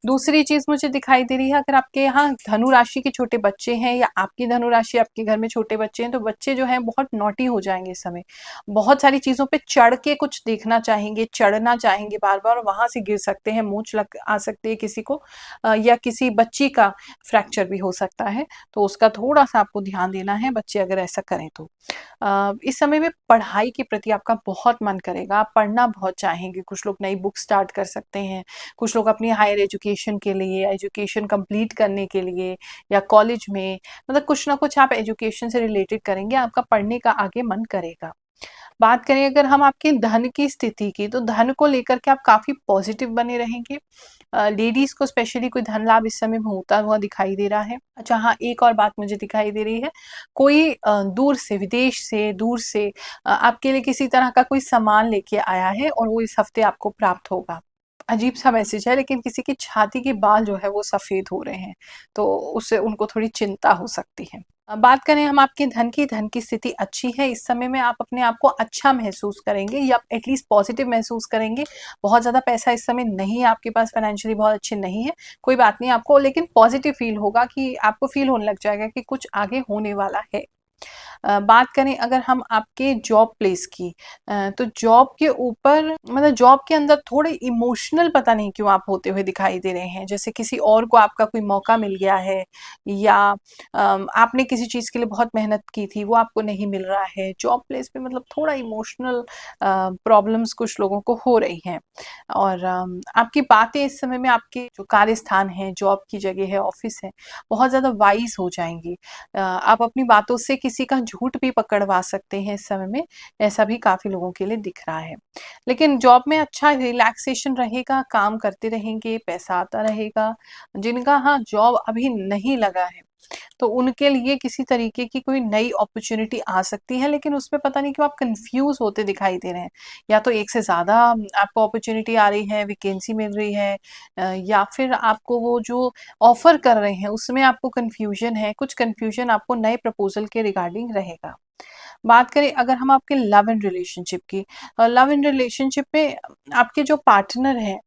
दूसरी चीज़ मुझे दिखाई दे रही है, अगर आपके यहाँ धनु राशि के छोटे बच्चे हैं या आपकी धनु राशि आपके घर में छोटे बच्चे हैं, तो बच्चे जो हैं बहुत नॉटी हो जाएँगे इस समय। बहुत सारी चीज़ों पे चढ़ के कुछ देखना चाहेंगे, चढ़ना चाहेंगे बार-बार और वहाँ से गिर सकते हैं, मूंछ लग आ सकती है किसी को या किसी बच्ची का फ्रैक्चर भी हो सकता है, तो उसका थोड़ा-सा आपको ध्यान देना है, बच्चे अगर ऐसा करें तो। इस समय में पढ़ाई के प्रति आपका बहुत मन करेगा, आप पढ़ना बहुत चाहेंगे, कुछ लोग नई बुक स्टार्ट कर सकते हैं, कुछ लोग अपनी हायर एजुकेशन के लिए, एजुकेशन कंप्लीट करने के लिए या कॉलेज में मतलब कुछ ना कुछ आप एजुकेशन से रिलेटेड करेंगे, आपका पढ़ने का आगे मन करेगा। बात करें अगर हम आपके धन की स्थिति की, तो धन को लेकर के आप काफ़ी पॉजिटिव बने रहेंगे। लेडीज़ को स्पेशली कोई धन लाभ इस समय में होता हुआ दिखाई दे रहा है। अच्छा हाँ, एक और बात मुझे दिखाई दे रही है, कोई दूर से, विदेश से, दूर से आपके लिए किसी तरह का कोई सामान लेके आया है और वो इस हफ्ते आपको प्राप्त होगा। अजीब सा मैसेज है, लेकिन किसी की छाती के बाल जो है वो सफ़ेद हो रहे हैं, तो उससे उनको थोड़ी चिंता हो सकती है। बात करें हम आपके धन की स्थिति अच्छी है, इस समय में आप अपने आप को अच्छा महसूस करेंगे या एटलीस्ट पॉजिटिव महसूस करेंगे। बहुत ज़्यादा पैसा इस समय नहीं है आपके पास, फाइनेंशियली बहुत अच्छे नहीं है, कोई बात नहीं, आपको लेकिन पॉजिटिव फ़ील होगा कि आपको फ़ील होने लग जाएगा कि कुछ आगे होने वाला है। बात करें अगर हम आपके जॉब प्लेस की, तो जॉब के ऊपर मतलब जॉब के अंदर थोड़े इमोशनल पता नहीं क्यों आप होते हुए दिखाई दे रहे हैं, जैसे किसी और को आपका कोई मौका मिल गया है या आपने किसी चीज़ के लिए बहुत मेहनत की थी, वो आपको नहीं मिल रहा है। जॉब प्लेस पे मतलब थोड़ा इमोशनल प्रॉब्लम्स कुछ लोगों को हो रही हैं और आपकी बातें इस समय में आपके जो कार्यस्थान है, जॉब की जगह है, ऑफ़िस है, बहुत ज़्यादा वाइज़ हो जाएँगी। आप अपनी बातों से किसी का झूठ भी पकड़वा सकते हैं इस समय में, ऐसा भी काफ़ी लोगों के लिए दिख रहा है। लेकिन जॉब में अच्छा रिलैक्सेशन रहेगा, काम करते रहेंगे, पैसा आता रहेगा। जिनका हाँ, जॉब अभी नहीं लगा है, तो उनके लिए किसी तरीके की कोई नई अपॉर्च्युनिटी आ सकती है, लेकिन उसमें पता नहीं क्यों आप कन्फ्यूज़ होते दिखाई दे रहे हैं। या तो एक से ज़्यादा आपको अपॉर्च्युनिटी आ रही है, वैकेंसी मिल रही है या फिर आपको वो जो ऑफ़र कर रहे हैं, उसमें आपको कन्फ्यूज़न है, कुछ कन्फ्यूज़न आपको नए प्रपोज़ल के रिगार्डिंग रहेगा। बात करें अगर हम आपके लव एंड रिलेशनशिप की, लव एंड रिलेशनशिप में आपके जो पार्टनर हैं,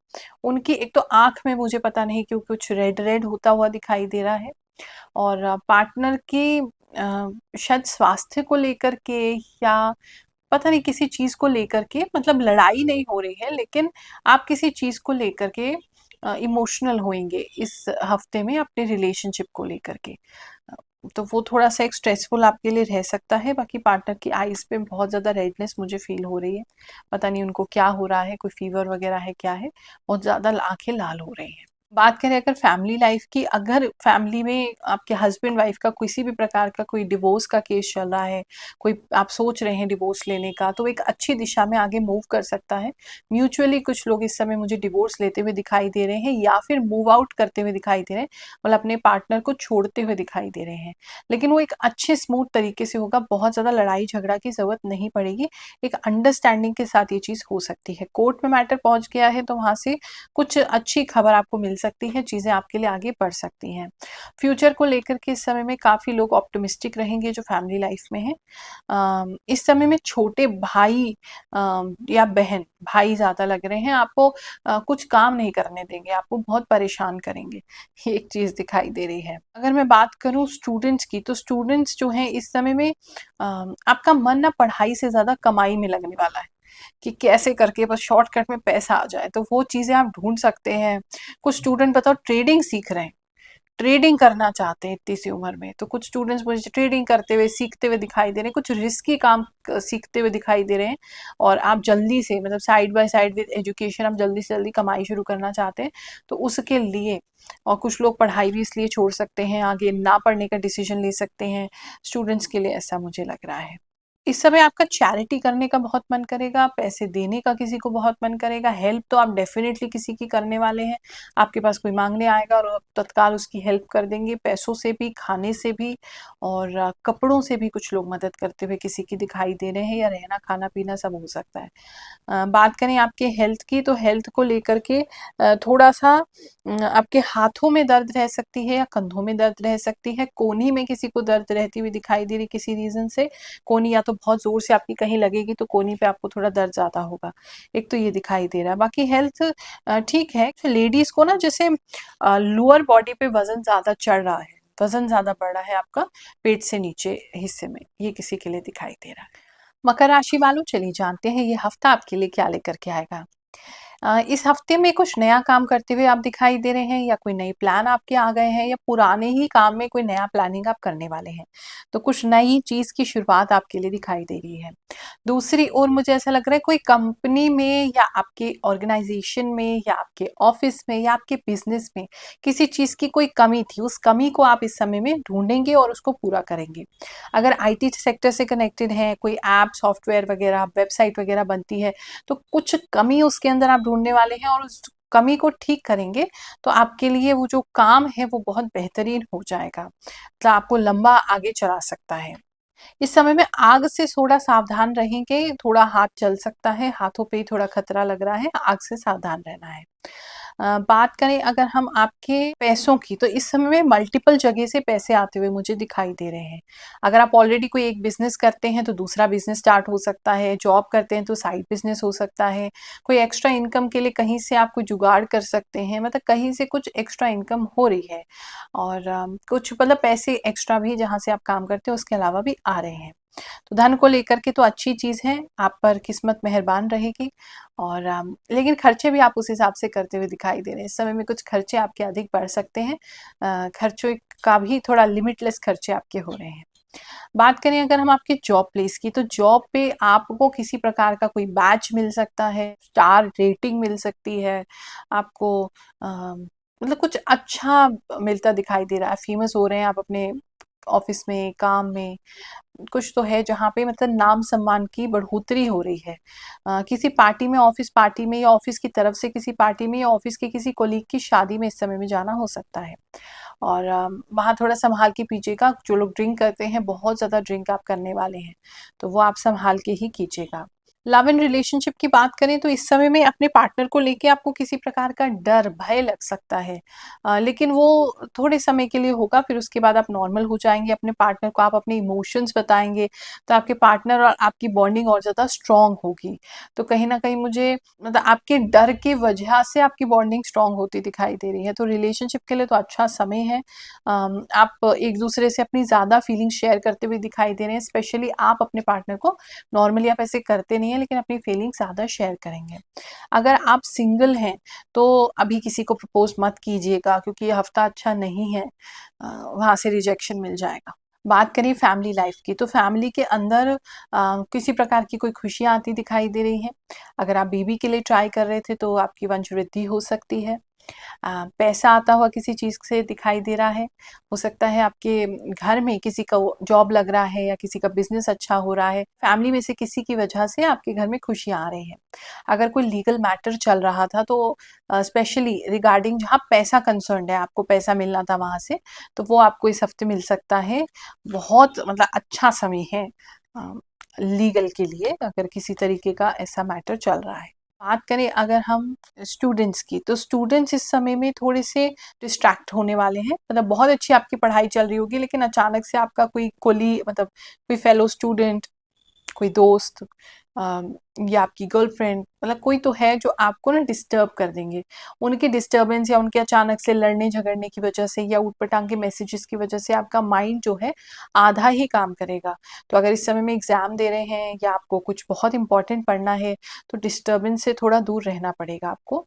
उनकी एक तो आँख में मुझे पता नहीं क्यों कुछ रेड-रेड होता हुआ दिखाई दे रहा है और पार्टनर की शायद स्वास्थ्य को लेकर के या पता नहीं किसी चीज़ को लेकर के मतलब लड़ाई नहीं हो रही है, लेकिन आप किसी चीज़ को लेकर के इमोशनल होएँगे इस हफ्ते में अपने रिलेशनशिप को लेकर के। अ, तो वो थोड़ा-सा एक स्ट्रेसफुल आपके लिए रह सकता है, बाकी पार्टनर की आइज़ पे बहुत ज़्यादा रेडनेस मुझे फ़ील हो रही है। पता नहीं उनको क्या हो रहा है, कोई फ़ीवर वगैरह है, क्या है? बहुत ज़्यादा आँखें लाल हो रही हैं। बात करें अगर फैमिली लाइफ़ की, अगर फैमिली में आपके हस्बैंड वाइफ़ का किसी भी प्रकार का कोई डिवोर्स का केस चल रहा है, कोई आप सोच रहे हैं डिवोर्स लेने का, तो एक अच्छी दिशा में आगे मूव कर सकता है। म्यूचुअली कुछ लोग इस समय मुझे डिवोर्स लेते हुए दिखाई दे रहे हैं या फिर मूव आउट करते हुए दिखाई दे रहे हैं, मतलब अपने पार्टनर को छोड़ते हुए दिखाई दे रहे हैं। लेकिन वो एक अच्छे स्मूथ तरीके से होगा, बहुत ज़्यादा लड़ाई-झगड़ा की ज़रूरत नहीं पड़ेगी, एक अंडरस्टैंडिंग के साथ ये चीज़ हो सकती है। कोर्ट में मैटर पहुँच गया है, तो वहाँ से कुछ अच्छी खबर आपको मिल सकती है, चीज़ें आपके लिए आगे बढ़ सकती हैं। फ्यूचर को लेकर के इस समय में काफ़ी लोग ऑप्टिमिस्टिक रहेंगे जो फैमिली लाइफ में हैं। इस समय में छोटे भाई या बहन, भाई ज़्यादा लग रहे हैं, आपको कुछ काम नहीं करने देंगे, आपको बहुत परेशान करेंगे, ये एक चीज़ दिखाई दे रही है। अगर मैं बात करूँ स्टूडेंट्स की, तो स्टूडेंट्स जो हैं इस समय में आपका मन ना पढ़ाई से ज़्यादा कमाई में लगने वाला है। कि कैसे करके बस शॉर्टकट में पैसा आ जाए, तो वो चीज़ें आप ढूँढ सकते हैं। कुछ स्टूडेंट बताओ ट्रेडिंग सीख रहे हैं, ट्रेडिंग करना चाहते हैं इतनी सी उम्र में, तो कुछ स्टूडेंट्स मुझे ट्रेडिंग करते हुए, सीखते हुए दिखाई दे रहे हैं, कुछ रिस्की काम सीखते हुए दिखाई दे रहे हैं और आप जल्दी से मतलब side by side with education आप जल्दी से जल्दी कमाई शुरू करना चाहते हैं, तो उसके लिए और कुछ लोग पढ़ाई भी इसलिए छोड़ सकते हैं, आगे ना पढ़ने का डिसीजन ले सकते हैं, स्टूडेंट्स के लिए ऐसा मुझे लग रहा है। इस समय आपका चैरिटी करने का बहुत मन करेगा, पैसे देने का किसी को बहुत मन करेगा, हेल्प तो आप डेफ़िनेटली किसी की करने वाले हैं। आपके पास कोई माँगने आएगा और आप तत्काल उसकी हेल्प कर देंगे, पैसों से भी, खाने से भी और कपड़ों से भी कुछ लोग मदद करते हुए किसी की दिखाई दे रहे हैं या रहना, खाना-पीना सब हो सकता है। बात करें आपके हेल्थ की तो हेल्थ को लेकर के थोड़ा-सा आपके हाथों में दर्द रह सकती है या कंधों में दर्द रह सकती है, कोहनी में किसी को दर्द रहती हुई दिखाई दे रही किसी रीज़न से, कोहनी या तो बहुत ज़ोर से आपकी कहीं लगेगी तो कोहनी पे आपको थोड़ा दर्द ज़्यादा होगा। एक तो ये दिखाई दे रहा है, बाकी हेल्थ ठीक है। लेडीज़ को ना जैसे लोअर बॉडी पे वज़न ज़्यादा चढ़ रहा है, वज़न ज़्यादा बढ़ रहा है आपका पेट से नीचे हिस्से में, ये किसी के लिए दिखाई दे रहा है। मकर राशि वालों चलिए जानते हैं ये हफ्ता आपके लिए क्या लेकर के आएगा। इस हफ्ते में कुछ नया काम करते हुए आप दिखाई दे रहे हैं या कोई नए प्लान आपके आ गए हैं या पुराने ही काम में कोई नया प्लानिंग आप करने वाले हैं। तो कुछ नई चीज़ की शुरुआत आपके लिए दिखाई दे रही है। दूसरी ओर मुझे ऐसा लग रहा है कोई कंपनी में या आपके ऑर्गेनाइजेशन में या आपके ऑफिस में या आपके बिजनेस में किसी चीज़ की कोई कमी थी, उस कमी को आप इस समय में ढूँढेंगे और उसको पूरा करेंगे। अगर आईटी सेक्टर से कनेक्टेड हैं, कोई ऐप, सॉफ्टवेयर वगैरह, वेबसाइट वगैरह बनती है, तो कुछ कमी उसके अंदर आप ढूँढने वाले हैं और उस कमी को ठीक करेंगे, तो आपके लिए वो जो काम है वो बहुत बेहतरीन हो जाएगा। मतलब आपको लंबा आगे चला सकता है। इस समय में आग से थोड़ा सावधान रहेंगे, थोड़ा हाथ जल सकता है, हाथों पे ही थोड़ा खतरा लग रहा है, आग से सावधान रहना है। बात करें अगर हम आपके पैसों की, तो इस समय में मल्टीपल जगह से पैसे आते हुए मुझे दिखाई दे रहे हैं। अगर आप ऑलरेडी कोई एक बिज़नेस करते हैं, तो दूसरा बिज़नेस स्टार्ट हो सकता है, जॉब करते हैं तो साइड बिज़नेस हो सकता है, कोई एक्स्ट्रा इनकम के लिए कहीं से आप कोई जुगाड़ कर सकते हैं, मतलब कहीं से कुछ एक्स्ट्रा इनकम हो रही है और कुछ मतलब पैसे एक्स्ट्रा भी जहाँ से आप काम करते हैं उसके अलावा भी आ रहे हैं। तो धन को लेकर के तो अच्छी चीज़ है, आप पर किस्मत मेहरबान रहेगी और लेकिन खर्चे भी आप उस हिसाब से करते हुए दिखाई दे रहे हैं। इस समय में कुछ खर्चे आपके अधिक बढ़ सकते हैं। खर्चों का भी थोड़ा लिमिटलेस खर्चे आपके हो रहे हैं। बात करें अगर हम आपके जॉब प्लेस की, तो जॉब पे आपको किसी प्रकार का कोई बैच मिल सकता है, स्टार रेटिंग मिल सकती है, आपको मतलब कुछ अच्छा मिलता दिखाई दे रहा है, फेमस हो रहे हैं आप अपने ऑफिस में, काम में। कुछ तो है जहाँ पे मतलब नाम सम्मान की बढ़ोतरी हो रही है। किसी पार्टी में, ऑफिस पार्टी में या ऑफिस की तरफ से किसी पार्टी में या ऑफिस के किसी कोलीग की शादी में इस समय में जाना हो सकता है और वहाँ थोड़ा संभाल के पीजिएगा। जो लोग ड्रिंक करते हैं, बहुत ज़्यादा ड्रिंक आप करने वाले हैं, तो वो आप संभाल के ही कीजिएगा। लव एंड रिलेशनशिप की बात करें तो इस समय में अपने पार्टनर को लेके आपको किसी प्रकार का डर, भय लग सकता है। लेकिन वो थोड़े समय के लिए होगा, फिर उसके बाद आप नॉर्मल हो जाएँगे। अपने पार्टनर को आप अपने इमोशंस बताएँगे, तो आपके पार्टनर और आपकी बॉन्डिंग और ज़्यादा स्ट्रॉन्ग होगी। तो कहीं न कहीं मुझे मतलब आपके डर की वजह से आपकी बॉन्डिंग स्ट्रॉन्ग होती दिखाई दे रही है। तो रिलेशनशिप के लिए तो अच्छा समय है। आप एक-दूसरे से अपनी ज़्यादा फीलिंग्स शेयर करते हुए दिखाई दे रहे हैं। स्पेशली आप अपने पार्टनर को, नॉर्मली आप ऐसे करते नहीं हैं, लेकिन अपनी फीलिंग्स ज़्यादा शेयर करेंगे। अगर आप सिंगल हैं, तो अभी किसी को प्रपोज़ मत कीजिएगा क्योंकि ये हफ्ता अच्छा नहीं है। वहाँ से रिजेक्शन मिल जाएगा। बात करें फैमिली लाइफ की, तो फैमिली के अंदर किसी प्रकार की कोई खुशियाँ आती दिखाई दे रही हैं। अगर आप बेबी के लिए ट्राई कर रहे थे, तो आपकी वंशवृद्धि हो सकती है। पैसा आता हुआ किसी चीज़ से दिखाई दे रहा है। हो सकता है आपके घर में किसी का वो जॉब लग रहा है या किसी का बिज़नेस अच्छा हो रहा है। फैमिली में से किसी की वजह से आपके घर में खुशियाँ आ रही हैं। अगर कोई लीगल मैटर चल रहा था, तो स्पेशली रिगार्डिंग जहाँ पैसा कंसर्न्ड है, आपको पैसा मिलना था वहाँ से, तो वो आपको इस हफ्ते मिल सकता है। बहुत मतलब अच्छा समय है अ, लीगल के लिए, अगर किसी तरीके का ऐसा मैटर चल रहा है। बात करें अगर हम स्टूडेंट्स की, तो स्टूडेंट्स इस समय में थोड़े से डिस्ट्रैक्ट होने वाले हैं। मतलब बहुत अच्छी आपकी पढ़ाई चल रही होगी, लेकिन अचानक से आपका कोई मतलब कोई फेलो स्टूडेंट, कोई दोस्त या आपकी गर्लफ्रेंड, मतलब कोई तो है जो आपको ना डिस्टर्ब कर देंगे। उनकी डिस्टर्बेंस या उनके अचानक से लड़ने झगड़ने की वजह से या ऊटपटांग के मैसेजेस की वजह से आपका माइंड जो है आधा ही काम करेगा। तो अगर इस समय में एग्ज़ाम दे रहे हैं या आपको कुछ बहुत इंपॉर्टेंट पढ़ना है, तो डिस्टर्बेंस से थोड़ा दूर रहना पड़ेगा आपको।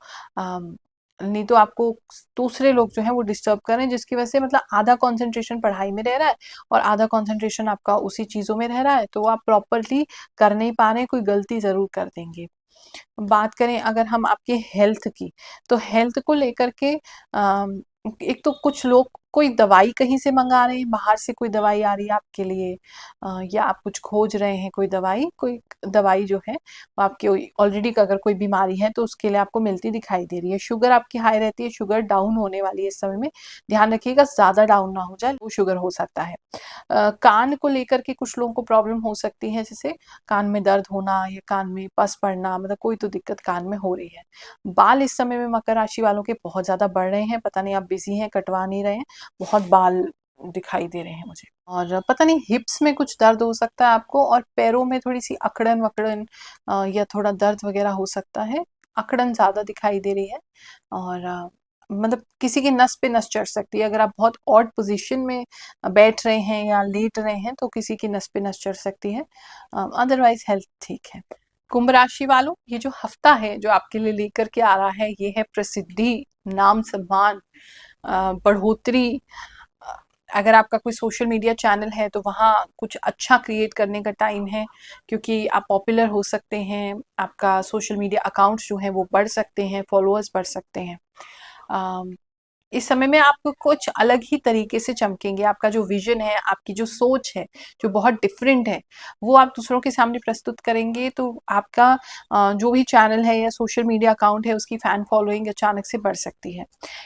नहीं तो आपको दूसरे लोग जो हैं वो डिस्टर्ब कर रहे हैं, जिसकी वजह से मतलब आधा कंसंट्रेशन पढ़ाई में रह रहा है और आधा कंसंट्रेशन आपका उसी चीज़ों में रह रहा है, तो आप प्रॉपर्ली कर नहीं पा रहे हैं, कोई गलती ज़रूर कर देंगे। बात करें अगर हम आपके हेल्थ की, तो हेल्थ को लेकर के एक तो कुछ लोग कोई दवाई कहीं से मंगा रहे हैं, बाहर से कोई दवाई आ रही है आपके लिए, या आप कुछ खोज रहे हैं कोई दवाई जो है वो आपकी ऑलरेडी अगर कोई बीमारी है तो उसके लिए आपको मिलती दिखाई दे रही है। शुगर आपकी हाई रहती है, शुगर डाउन होने वाली है इस समय में, ध्यान रखिएगा ज़्यादा डाउन ना हो जाए, वो शुगर हो सकता है। कान को लेकर के कुछ लोगों को प्रॉब्लम हो सकती है, जैसे कान में दर्द होना या कान में पस पड़ना, मतलब कोई तो दिक्कत कान में हो रही है। बाल इस समय में मकर राशि वालों के बहुत ज़्यादा बढ़ रहे हैं, पता नहीं आप बिजी हैं, कटवा नहीं रहे हैं, बहुत बाल दिखाई दे रहे हैं मुझे। और पता नहीं हिप्स में कुछ दर्द हो सकता है आपको, और पैरों में थोड़ी सी अकड़न वकड़न या थोड़ा दर्द वगैरह हो सकता है। अकड़न ज़्यादा दिखाई दे रही है, और मतलब किसी की नस पे नस चढ़ सकती है। अगर आप बहुत ऑड पोजीशन में बैठ रहे हैं या लेट रहे हैं तो किसी की नस पे नस चढ़ सकती है, अदरवाइज हेल्थ ठीक है। कुंभ राशि वालों, ये जो हफ्ता है जो आपके लिए लेकर के आ रहा है, ये है प्रसिद्धि, नाम सम्मान, बढ़ोतरी। अ, अगर आपका कोई सोशल मीडिया चैनल है तो वहाँ कुछ अच्छा क्रिएट करने का टाइम है, क्योंकि आप पॉपुलर हो सकते हैं, आपका सोशल मीडिया अकाउंट जो है वो बढ़ सकते हैं, फॉलोअर्स बढ़ सकते हैं। अम, इस समय में आप कुछ अलग ही तरीके से चमकेंगे। आपका जो विजन है, आपकी जो सोच है, जो बहुत डिफरेंट है, वो आप दूसरों के सामने प्रस्तुत करेंगे, तो आपका जो भी चैनल है या सोशल मीडिया अकाउंट है उसकी फैन फॉलोइंग अचानक से बढ़ सकती है।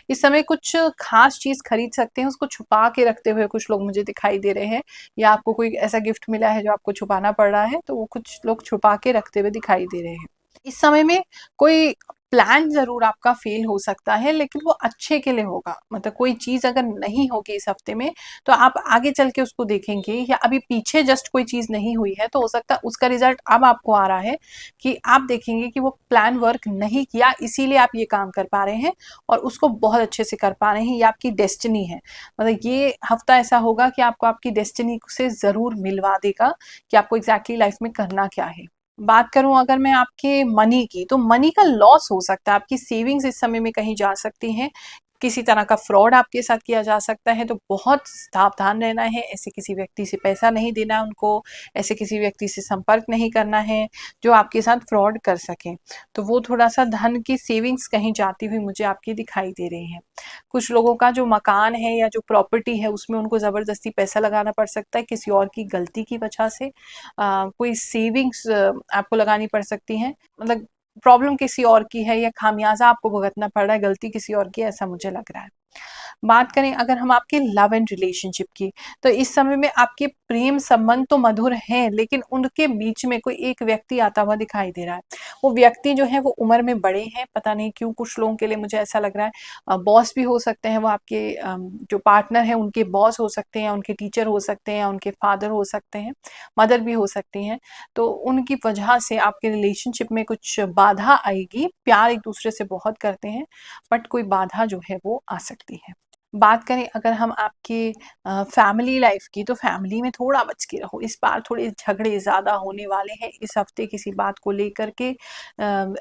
इस समय कुछ खास चीज खरीद सकते हैं, उसको छुपा के रखते हुए कुछ लोग मुझे दिखाई दे रहे हैं, या आपको कोई ऐसा गिफ्ट मिला है जो आपको छुपाना पड़ रहा है, तो वो कुछ लोग छुपा के रखते हुए दिखाई दे रहे हैं। इस समय में कोई प्लान ज़रूर आपका फेल हो सकता है, लेकिन वो अच्छे के लिए होगा। मतलब कोई चीज़ अगर नहीं होगी इस हफ्ते में, तो आप आगे चल के उसको देखेंगे, या अभी पीछे जस्ट कोई चीज़ नहीं हुई है, तो हो सकता है उसका रिज़ल्ट अब आपको आ रहा है कि आप देखेंगे कि वो प्लान वर्क नहीं किया, इसीलिए आप ये काम कर पा रहे हैं और उसको बहुत अच्छे से कर पा रहे हैं। ये आपकी डेस्टिनी है। मतलब ये हफ्ता ऐसा होगा कि आपको आपकी डेस्टिनी से ज़रूर मिलवा देगा कि आपको एग्ज़ैक्टली लाइफ़ में करना क्या है। बात करूं अगर मैं आपके मनी की, तो मनी का लॉस हो सकता है, आपकी सेविंग्स इस समय में कहीं जा सकती हैं, किसी तरह का फ्रॉड आपके साथ किया जा सकता है, तो बहुत सावधान रहना है। ऐसे किसी व्यक्ति से पैसा नहीं देना है उनको, ऐसे किसी व्यक्ति से संपर्क नहीं करना है जो आपके साथ फ्रॉड कर सके। तो वो थोड़ा सा धन की सेविंग्स कहीं जाती हुई मुझे आपकी दिखाई दे रही है। कुछ लोगों का जो मकान है या जो प्रॉपर्टी है उसमें उनको ज़बरदस्ती पैसा लगाना पड़ सकता है किसी और की गलती की वजह से। कोई सेविंग्स आपको लगानी पड़ सकती है, मतलब प्रॉब्लम किसी और की है या खामियाजा आपको भुगतना पड़ रहा है, गलती किसी और की है, ऐसा मुझे लग रहा है। बात करें अगर हम आपके लव एंड रिलेशनशिप की, तो इस समय में आपके प्रेम संबंध तो मधुर हैं, लेकिन उनके बीच में कोई एक व्यक्ति आता हुआ दिखाई दे रहा है। वो व्यक्ति जो है वो उम्र में बड़े हैं, पता नहीं क्यों कुछ लोगों के लिए मुझे ऐसा लग रहा है। बॉस भी हो सकते हैं वो, आपके जो पार्टनर हैं उनके बॉस हो सकते हैं, उनके टीचर हो सकते हैं, उनके फादर हो सकते हैं, मदर भी हो सकती हैं। तो उनकी वजह से आपके रिलेशनशिप में कुछ बाधा आएगी। प्यार एक दूसरे से बहुत करते हैं, बट कोई बाधा जो है वो आ सकती है। बात करें अगर हम आपके फैमिली लाइफ की, तो फैमिली में थोड़ा बच के रहो, इस बार थोड़े झगड़े ज़्यादा होने वाले हैं इस हफ्ते किसी बात को लेकर के।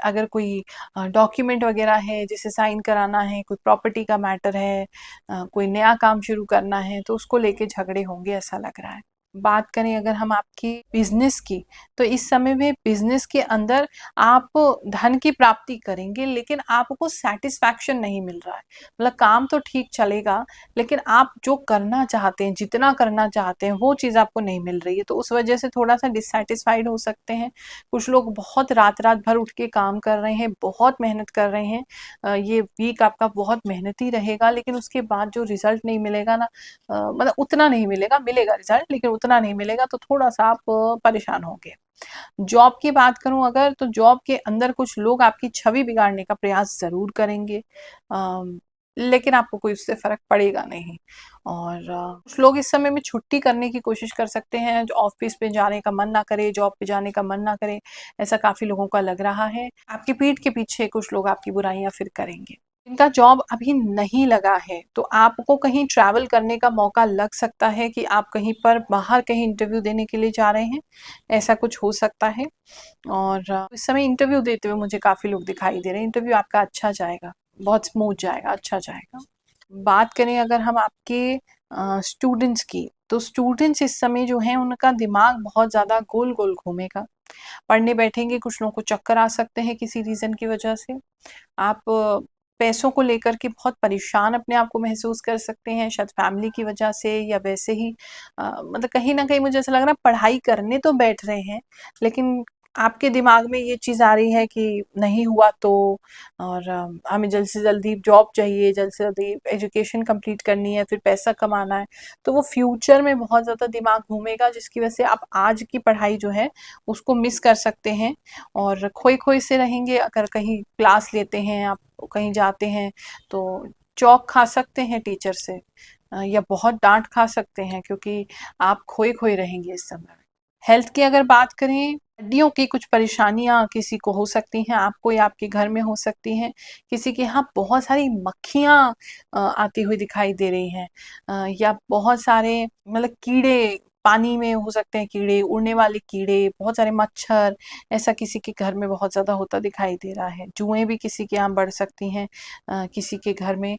अगर कोई डॉक्यूमेंट वगैरह है जिसे साइन कराना है, कोई प्रॉपर्टी का मैटर है, कोई नया काम शुरू करना है, तो उसको लेके झगड़े होंगे ऐसा लग रहा है। बात करें अगर हम आपकी बिजनेस की, तो इस समय में बिजनेस के अंदर आप धन की प्राप्ति करेंगे, लेकिन आपको सेटिस्फैक्शन नहीं मिल रहा है। मतलब काम तो ठीक चलेगा, लेकिन आप जो करना चाहते हैं, जितना करना चाहते हैं, वो चीज़ आपको नहीं मिल रही है, तो उस वजह से थोड़ा सा डिससेटिस्फाइड हो सकते हैं। कुछ लोग बहुत रात रात भर उठ के काम कर रहे हैं, बहुत मेहनत कर रहे हैं। ये वीक आपका बहुत मेहनती रहेगा, लेकिन उसके बाद जो रिजल्ट नहीं मिलेगा ना, मतलब उतना नहीं मिलेगा, मिलेगा रिजल्ट लेकिन उतना नहीं मिलेगा, तो थोड़ा सा आप परेशान होंगे। जॉब की बात करूं अगर, तो जॉब के अंदर कुछ लोग आपकी छवि बिगाड़ने का प्रयास जरूर करेंगे, लेकिन आपको कोई उससे फर्क पड़ेगा नहीं। और कुछ लोग इस समय में छुट्टी करने की कोशिश कर सकते हैं, जो ऑफिस पे जाने का मन ना करे, जॉब पे जाने का मन ना करे, ऐसा काफी लोगों का लग रहा है। आपकी पीठ के पीछे कुछ लोग आपकी बुराइयां फिर करेंगे। जिनका जॉब अभी नहीं लगा है, तो आपको कहीं ट्रैवल करने का मौका लग सकता है कि आप कहीं पर बाहर कहीं इंटरव्यू देने के लिए जा रहे हैं, ऐसा कुछ हो सकता है। और इस समय इंटरव्यू देते हुए मुझे काफ़ी लोग दिखाई दे रहे हैं। इंटरव्यू आपका अच्छा जाएगा, बहुत स्मूथ जाएगा, अच्छा जाएगा। बात करें अगर हम आपके स्टूडेंट्स की, तो स्टूडेंट्स इस समय जो हैं उनका दिमाग बहुत ज़्यादा गोल-गोल घूमेगा। पढ़ने बैठेंगे, कुछ लोगों को चक्कर आ सकते हैं किसी रीज़न की वजह से। आप पैसों को लेकर के बहुत परेशान अपने आप को महसूस कर सकते हैं, शायद फैमिली की वजह से या वैसे ही मतलब कहीं न कहीं मुझे ऐसा लग रहा है पढ़ाई करने तो बैठ रहे हैं, लेकिन आपके दिमाग में ये चीज़ आ रही है कि नहीं हुआ तो, और हमें जल्द से जल्दी जॉब चाहिए, जल्द से जल्दी एजुकेशन कंप्लीट करनी है, फिर पैसा कमाना है। तो वो फ्यूचर में बहुत ज़्यादा दिमाग घूमेगा, जिसकी वजह से आप आज की पढ़ाई जो है उसको मिस कर सकते हैं और खोए-खोए से रहेंगे। अगर कहीं क्लास लेते हैं, आप कहीं जाते हैं तो चौक खा सकते हैं टीचर से, या बहुत डाँट खा सकते हैं, क्योंकि आप खोए-खोए रहेंगे इस समय। हेल्थ की अगर बात करें, हड्डियों की कुछ परेशानियाँ किसी को हो सकती हैं, आपको या आपके घर में हो सकती हैं। किसी के यहाँ बहुत सारी मक्खियाँ आती हुई दिखाई दे रही हैं, या बहुत सारे मतलब कीड़े, पानी में हो सकते हैं कीड़े, उड़ने वाले कीड़े, बहुत सारे मच्छर, ऐसा किसी के घर में बहुत ज़्यादा होता दिखाई दे रहा है। जुएँ भी किसी के यहाँ बढ़ सकती हैं, किसी के घर में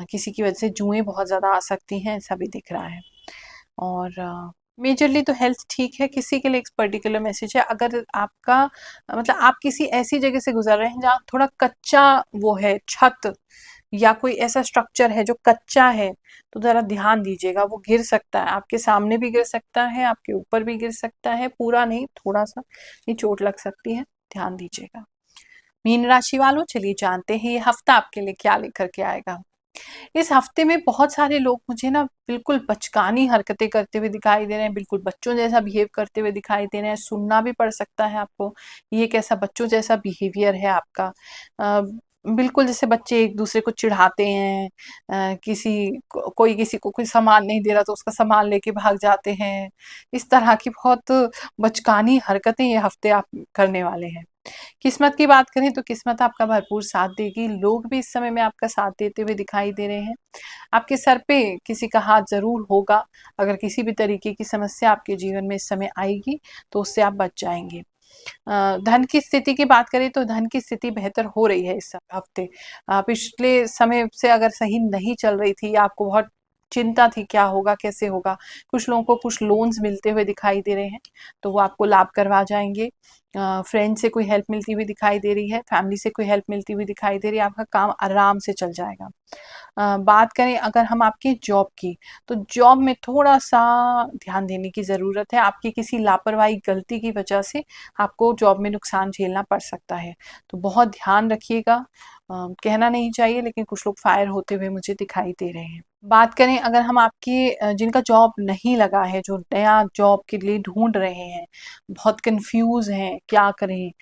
किसी की वजह से जुएँ बहुत ज़्यादा आ सकती हैं, ऐसा भी दिख रहा है। और मेजरली तो हेल्थ ठीक है। किसी के लिए एक पर्टिकुलर मैसेज है, अगर आपका मतलब आप किसी ऐसी जगह से गुजर रहे हैं जहाँ थोड़ा कच्चा वो है छत, या कोई ऐसा स्ट्रक्चर है जो कच्चा है, तो ज़रा ध्यान दीजिएगा, वो गिर सकता है, आपके सामने भी गिर सकता है, आपके ऊपर भी गिर सकता है, पूरा नहीं, थोड़ा सा ये चोट लग सकती है, ध्यान दीजिएगा। मीन राशि वालों, चलिए जानते हैं ये हफ्ता आपके लिए क्या लेकर के आएगा। इस हफ्ते में बहुत सारे लोग मुझे ना बिल्कुल बचकानी हरकतें करते हुए दिखाई दे रहे हैं, बिल्कुल बच्चों जैसा बिहेव करते हुए दिखाई दे रहे हैं। सुनना भी पड़ सकता है आपको, ये कैसा बच्चों जैसा बिहेवियर है आपका। अ, बिल्कुल जैसे बच्चे एक दूसरे को चिढ़ाते हैं, कोई किसी को कोई सामान नहीं दे रहा तो उसका सामान लेके भाग जाते हैं। इस तरह की बहुत बचकानी हरकतें ये हफ्ते आप करने वाले हैं। किस्मत की बात करें तो किस्मत आपका भरपूर साथ देगी, लोग भी इस समय में आपका साथ देते हुए दिखाई दे रहे हैं। आपके सर पे किसी का हाथ ज़रूर होगा, अगर किसी भी तरीके की समस्या आपके जीवन में इस समय आएगी तो उससे आप बच जाएँगे। धन की स्थिति की बात करें तो धन की स्थिति बेहतर हो रही है इस हफ्ते। पिछले समय से अगर सही नहीं चल रही थी, आपको बहुत चिंता थी क्या होगा, कैसे होगा, कुछ लोगों को कुछ लोन्स मिलते हुए दिखाई दे रहे हैं, तो वो आपको लाभ करवा जाएँगे। फ्रेंड से कोई हेल्प मिलती हुई दिखाई दे रही है, फैमिली से कोई हेल्प मिलती हुई दिखाई दे रही है, आपका काम आराम से चल जाएगा। बात करें अगर हम आपकी जॉब की, तो जॉब में थोड़ा-सा ध्यान देने की ज़रूरत है। आपकी किसी लापरवाही गलती की वजह से आपको जॉब में नुकसान झेलना पड़ सकता है, तो बहुत ध्यान रखिएगा। कहना नहीं चाहिए, लेकिन कुछ लोग फायर होते हुए मुझे दिखाई दे रहे हैं। बात करें अगर हम आपके जिनका जॉब नहीं लगा है, जो नया जॉब के लिए ढूँढ रहे हैं, बहुत कन्फ्यूज़ हैं, क्या करें?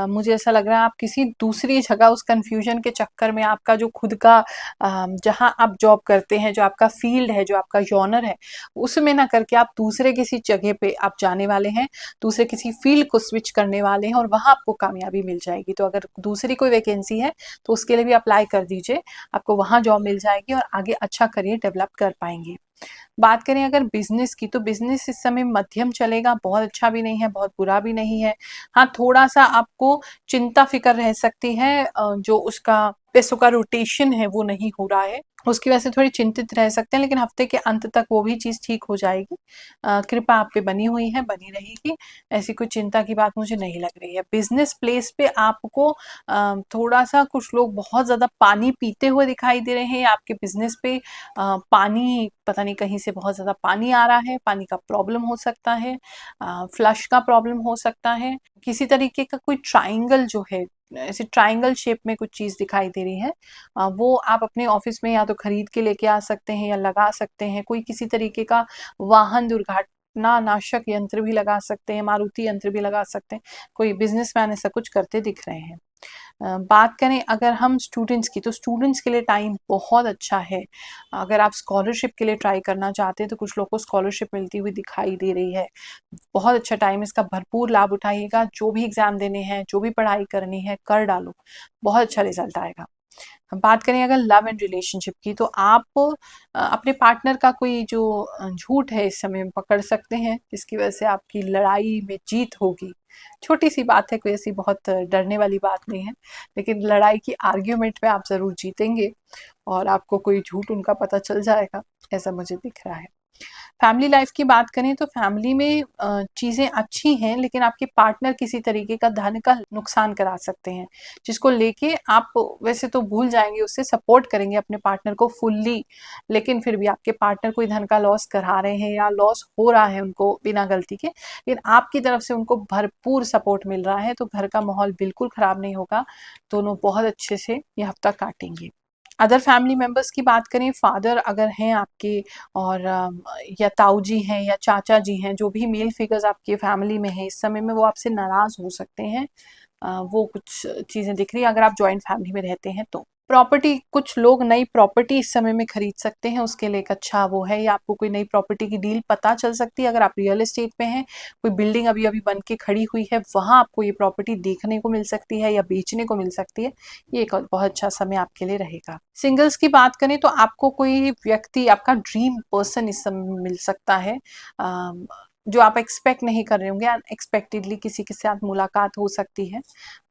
मुझे ऐसा लग रहा है आप किसी दूसरी जगह उस कन्फ्यूज़न के चक्कर में आपका जो खुद का जहाँ आप जॉब करते हैं, जो आपका फ़ील्ड है, जो आपका जॉनर है, उसमें ना करके आप दूसरे किसी जगह पे आप जाने वाले हैं, दूसरे किसी फ़ील्ड को स्विच करने वाले हैं और वहाँ आपको कामयाबी मिल जाएगी। तो अगर दूसरी कोई वैकेंसी है, तो उसके लिए भी अप्लाई कर दीजिए, आपको वहाँ जॉब मिल जाएगी और आगे अच्छा करियर डेवलप कर पाएँगे। बात करें अगर बिज़नेस की, तो बिज़नेस इस समय मध्यम चलेगा, बहुत अच्छा भी नहीं है, बहुत बुरा भी नहीं है। हाँ, थोड़ा-सा आपको चिंता-फ़िक्र रह सकती है, जो उसका पैसों का रोटेशन है वो नहीं हो रहा है, उसकी वजह से थोड़ी चिंतित रह सकते हैं, लेकिन हफ्ते के अंत तक वो भी चीज़ ठीक हो जाएगी। कृपा आप पे बनी हुई है, बनी रहेगी, ऐसी कोई चिंता की बात मुझे नहीं लग रही है। बिज़नेस प्लेस पे आपको थोड़ा-सा कुछ लोग बहुत ज़्यादा पानी पीते हुए दिखाई दे रहे हैं, आपके बिज़नेस पे पानी पता नहीं कहीं से बहुत ज़्यादा पानी आ रहा है, पानी का प्रॉब्लम हो सकता है, फ्लश का प्रॉब्लम हो सकता है, किसी तरीके का कोई ट्रायंगल जो है, ऐसे ट्रायंगल शेप में कुछ चीज़ दिखाई दे रही है, वो आप अपने ऑफिस में या तो खरीद के लेके आ सकते हैं या लगा सकते हैं। कोई किसी तरीके का वाहन दुर्घटना नाशक यंत्र भी लगा सकते हैं, मारुति यंत्र भी लगा सकते हैं। कोई बिजनेसमैन ऐसा कुछ करते दिख रहे हैं। बात करें अगर हम स्टूडेंट्स की, तो स्टूडेंट्स के लिए टाइम बहुत अच्छा है। अगर आप स्कॉलरशिप के लिए ट्राई करना चाहते हैं तो कुछ लोगों को स्कॉलरशिप मिलती हुई दिखाई दे रही है। बहुत अच्छा टाइम, इसका भरपूर लाभ उठाइएगा। जो भी एग्ज़ाम देने हैं, जो भी पढ़ाई करनी है, कर डालो, बहुत अच्छा रिज़ल्ट आएगा। हम बात करें अगर लव एंड रिलेशनशिप की, तो आप अपने पार्टनर का कोई जो झूठ है इस समय पकड़ सकते हैं, जिसकी वजह से आपकी लड़ाई में जीत होगी। छोटी-सी बात है, कोई ऐसी बहुत डरने वाली बात नहीं है, लेकिन लड़ाई की आर्ग्यूमेंट में आप ज़रूर जीतेंगे और आपको कोई झूठ उनका पता चल जाएगा, ऐसा मुझे दिख रहा है। फैमिली लाइफ की बात करें तो फैमिली में चीज़ें अच्छी हैं, लेकिन आपके पार्टनर किसी तरीके का धन का नुकसान करा सकते हैं, जिसको लेके आप वैसे तो भूल जाएंगे, उससे सपोर्ट करेंगे अपने पार्टनर को फुल्ली, लेकिन फिर भी आपके पार्टनर कोई धन का लॉस करा रहे हैं या लॉस हो रहा है उनको बिना गलती के, लेकिन आपकी तरफ से उनको भरपूर सपोर्ट मिल रहा है, तो घर का माहौल बिल्कुल खराब नहीं होगा। दोनों बहुत अच्छे से ये हफ्ता काटेंगे। अदर फैमिली मेंबर्स की बात करें, फादर अगर हैं आपके और या ताऊ जी हैं या चाचा जी हैं, जो भी मेल फिगर्स आपकी फैमिली में हैं इस समय में, वो आपसे नाराज हो सकते हैं। वो कुछ चीज़ें दिख रही है अगर आप जॉइंट फैमिली में रहते हैं तो। प्रॉपर्टी, कुछ लोग नई प्रॉपर्टी इस समय में खरीद सकते हैं, उसके लिए एक अच्छा वो है, या आपको कोई नई प्रॉपर्टी की डील पता चल सकती है। अगर आप रियल एस्टेट में हैं, कोई बिल्डिंग अभी अभी बन के खड़ी हुई है, वहाँ आपको ये प्रॉपर्टी देखने को मिल सकती है या बेचने को मिल सकती है। ये एक बहुत अच्छा समय आपके लिए रहेगा। सिंगल्स की बात करें तो आपको कोई व्यक्ति, आपका ड्रीम पर्सन इस समय मिल सकता है, जो आप एक्सपेक्ट नहीं कर रहे होंगे। अनएक्सपेक्टेडली किसी के साथ मुलाकात हो सकती है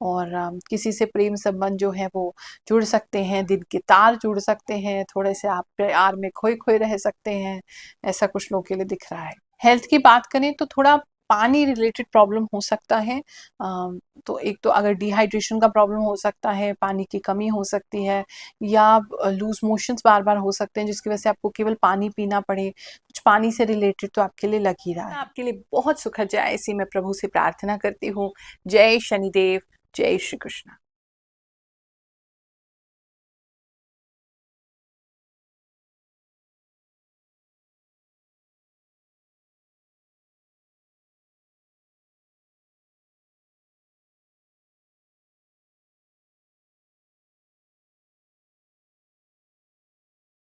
और किसी से प्रेम संबंध जो है वो जुड़ सकते हैं, दिन के तार जुड़ सकते हैं, थोड़े से आप प्यार में खोए खोए रह सकते हैं, ऐसा कुछ लोगों के लिए दिख रहा है। हेल्थ की बात करें तो थोड़ा पानी रिलेटेड प्रॉब्लम हो सकता है। तो एक तो अगर डिहाइड्रेशन का प्रॉब्लम हो सकता है, पानी की कमी हो सकती है, या लूज मोशंस बार बार हो सकते हैं, जिसकी वजह से आपको केवल पानी पीना पड़े। कुछ पानी से रिलेटेड तो आपके लिए लग ही रहा है। आपके लिए बहुत सुखद जाए, ऐसी मैं प्रभु से प्रार्थना करती हूँ। जय शनिदेव, जय श्री कृष्ण।